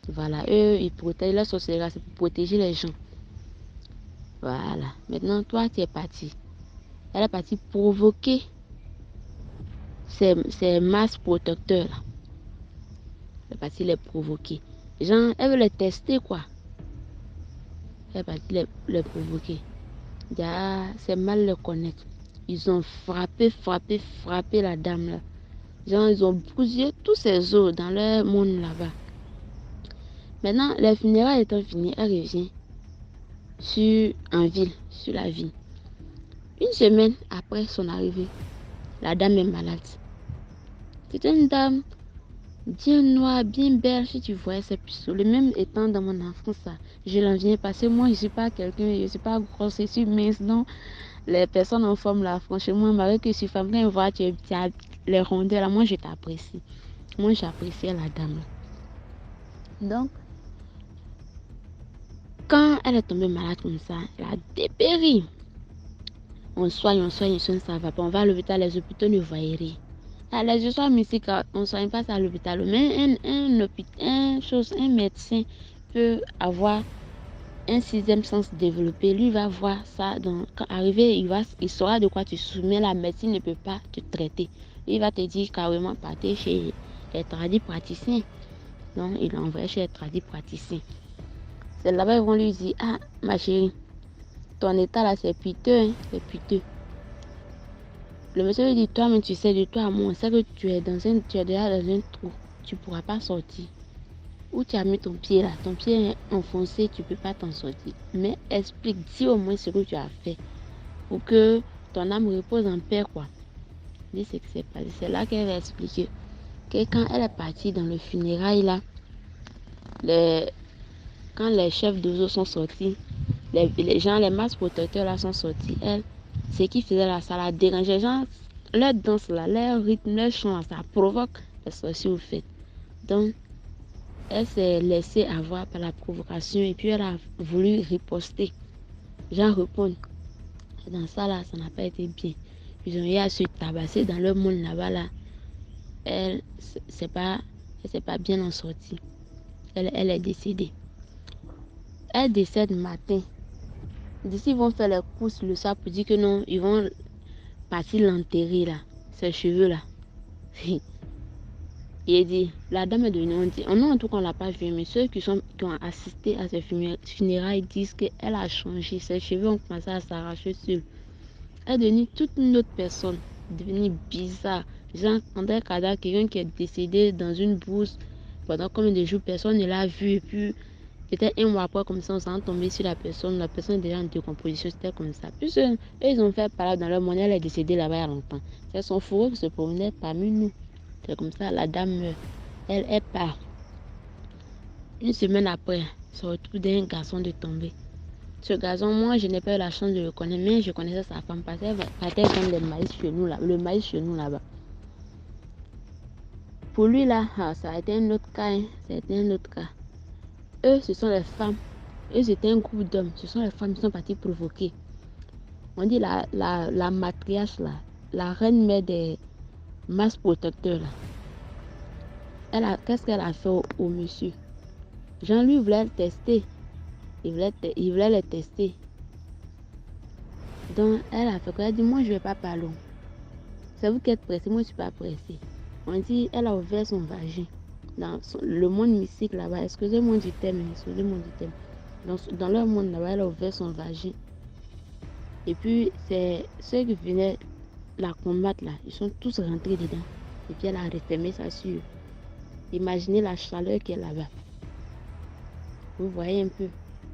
Voilà, eux, ils protègent leur sorcellerie, c'est pour protéger les gens. Voilà, maintenant, toi, tu es parti. Elle est partie provoquer ces masques protecteurs là. Elle est partie les provoquer. Genre, elle veut les tester, quoi. Elle est partie les provoquer. C'est mal le connaître. Ils ont frappé la dame là. Genre, ils ont bousillé tous ses os dans leur monde là-bas. Maintenant, les funérailles étant finies, elle revient sur la ville. Une semaine après son arrivée, la dame est malade. C'est une dame bien noire, bien belle, si tu voyais ses puceaux. Le même étant dans mon enfance, ça, je l'en viens parce que moi, je suis pas quelqu'un, je suis pas grosse, je suis mince, non. Les personnes en forme là, franchement, malgré que je suis femme, quand ils voient tu as les rondeurs là, moi, je t'apprécie. Moi, j'appréciais la dame là. Donc, quand elle est tombée malade comme ça, elle a dépéri. On soigne, ça va pas. On va à l'hôpital, les hôpitaux ne voient rien. Les histoires mystiques, on ne soigne pas ça à l'hôpital. Mais un médecin peut avoir un sixième sens développé. Lui va voir ça. Donc, quand arrivé, il saura de quoi tu soumets. La médecine ne peut pas te traiter. Il va te dire carrément partir chez les tradis praticiens. Donc, il l'envoie chez les tradis praticiens. C'est là-bas ils vont lui dire, ah, ma chérie, ton état là, c'est piteux, hein, c'est piteux. Le monsieur lui dit, toi, mais tu sais de toi à moi, c'est que tu es déjà dans un trou, tu ne pourras pas sortir. Où tu as mis ton pied là, ton pied est enfoncé, tu ne peux pas t'en sortir. Mais explique, dis au moins ce que tu as fait pour que ton âme repose en paix, quoi. Dis ce qui s'est passé. C'est là qu'elle va expliquer que quand elle est partie dans le funérail là, quand les chefs d'oiseaux sont sortis, les masses protecteurs là sont sortis, elle, ce qui faisait là, ça la dérangeait. Les gens, leur danse là, leur rythme, leur chant là, ça provoque les sorciers au fait. Donc, elle s'est laissée avoir par la provocation et puis elle a voulu riposter. Genre répondre. Et dans ça là, ça n'a pas été bien. Ils ont eu à se tabasser dans leur monde là-bas là. Elle s'est pas bien en sortie. Elle est décédée. Elle décède matin. D'ici, ils vont faire les courses le soir pour dire que non, ils vont partir l'enterrer là, ses cheveux là. Il dit, la dame est devenue, en tout cas, on l'a pas vu, mais ceux qui ont assisté à ces funérailles disent qu'elle a changé. Ses cheveux ont commencé à s'arracher sur. Elle est devenue toute une autre personne, devenue bizarre. Genre, quand elle cadavre, quelqu'un qui est décédé dans une bourse pendant combien de jours, personne ne l'a vu. Et puis, peut-être un mois après, comme ça, on s'en est tombé sur la personne est déjà en décomposition, c'était comme ça. Puis, eux, ils ont fait parler dans leur monde, elle est décédée là-bas il y a longtemps. C'est son fourreau qui se promenait parmi nous. C'est comme ça, la dame meurt. Elle part. Une semaine après, se retrouve d'un garçon de tomber. Ce garçon, moi, je n'ai pas eu la chance de le connaître, mais je connaissais sa femme parce qu'elle partait vendre le maïs chez nous là-bas. Pour lui, là, ça a été un autre cas. Eux, ce sont les femmes. Eux, c'était un groupe d'hommes. Ce sont les femmes qui sont parties provoquer. On dit la matriarche, là, la reine mère des masques protecteurs, là. Qu'est-ce qu'elle a fait au monsieur? Jean-Louis voulait le tester. Il voulait le tester. Donc, elle a fait quoi? Elle dit, moi, je ne vais pas parler. C'est vous qui êtes pressé, moi, je ne suis pas pressée. On dit, elle a ouvert son vagin. Dans le monde mystique là-bas, excusez-moi du thème. Dans leur monde là-bas, elle a ouvert son vagin. Et puis, c'est ceux qui venaient la combattre là, ils sont tous rentrés dedans. Et puis, elle a refermé sa sur. Imaginez la chaleur qu'il y a là-bas. Vous voyez un peu.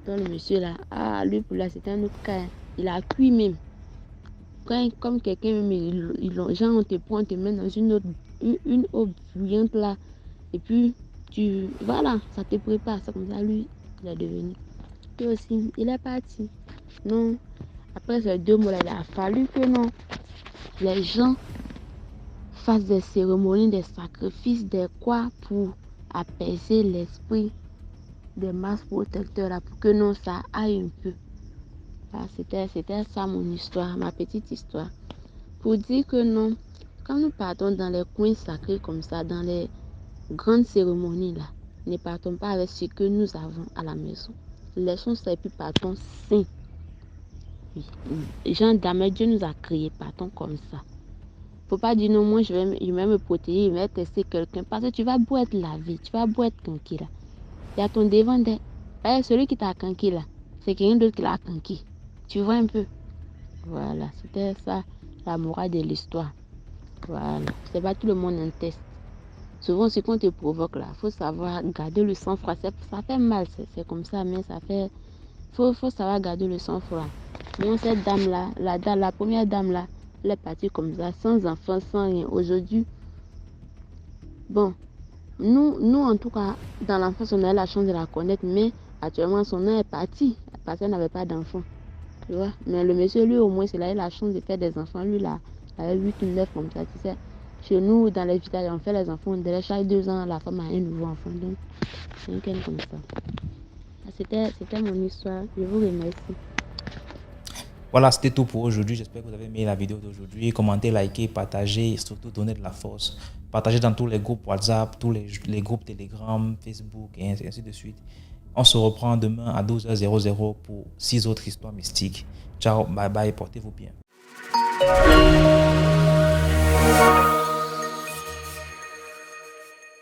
Donc, le monsieur là, lui pour là, c'était un autre cas. Il a cuit même. Comme quelqu'un, genre, on te prend, on te met dans une eau bouillante là. Et puis, voilà, ça te prépare. C'est comme ça, lui, il est devenu. Puis aussi, il est parti. Non, après ces 2 mots là, il a fallu que non, les gens fassent des cérémonies, des sacrifices, des quoi pour apaiser l'esprit des masques protecteurs là, pour que non, ça aille un peu. C'était ça mon histoire, ma petite histoire. Pour dire que non, quand nous partons dans les coins sacrés comme ça, dans les grandes cérémonies là, Ne partons pas avec ce que nous avons à la maison. Laissons ça et puis partons sains. Oui. Jean Damé, Dieu nous a créés, partons comme ça. Faut pas dire non, moi je vais me protéger, je vais tester quelqu'un. Parce que tu vas beau être lavé, tu vas beau être conquis là. Il y a ton devant d'être. Celui qui t'a conquis là, c'est quelqu'un d'autre qui l'a conquis. Tu vois un peu? Voilà, c'était ça la morale de l'histoire. Voilà, c'est pas tout le monde un test. Souvent, ce qu'on te provoque là, faut savoir garder le sang-froid. Ça fait mal, c'est comme ça, mais ça fait. Faut savoir garder le sang-froid. Moi, cette dame-là, la première dame-là, elle est partie comme ça, sans enfant, sans rien. Aujourd'hui, bon, nous, en tout cas, dans l'enfance, on a eu la chance de la connaître, mais actuellement, son nom est parti parce qu'elle n'avait pas d'enfant. Tu vois? Mais le monsieur, lui, au moins, il a eu la chance de faire des enfants. Lui, là, il avait 8 ou 9 comme ça, tu sais. Chez nous, dans les villages, on fait les enfants. Derrière chaque 2 ans, la femme a un nouveau enfant. Donc, c'est un cas comme ça. C'était mon histoire. Je vous remercie. Voilà, c'était tout pour aujourd'hui. J'espère que vous avez aimé la vidéo d'aujourd'hui. Commentez, likez, partagez et surtout donnez de la force. Partagez dans tous les groupes WhatsApp, tous les groupes Telegram, Facebook et ainsi de suite. On se reprend demain à 12h00 pour 6 autres histoires mystiques. Ciao, bye bye, portez-vous bien.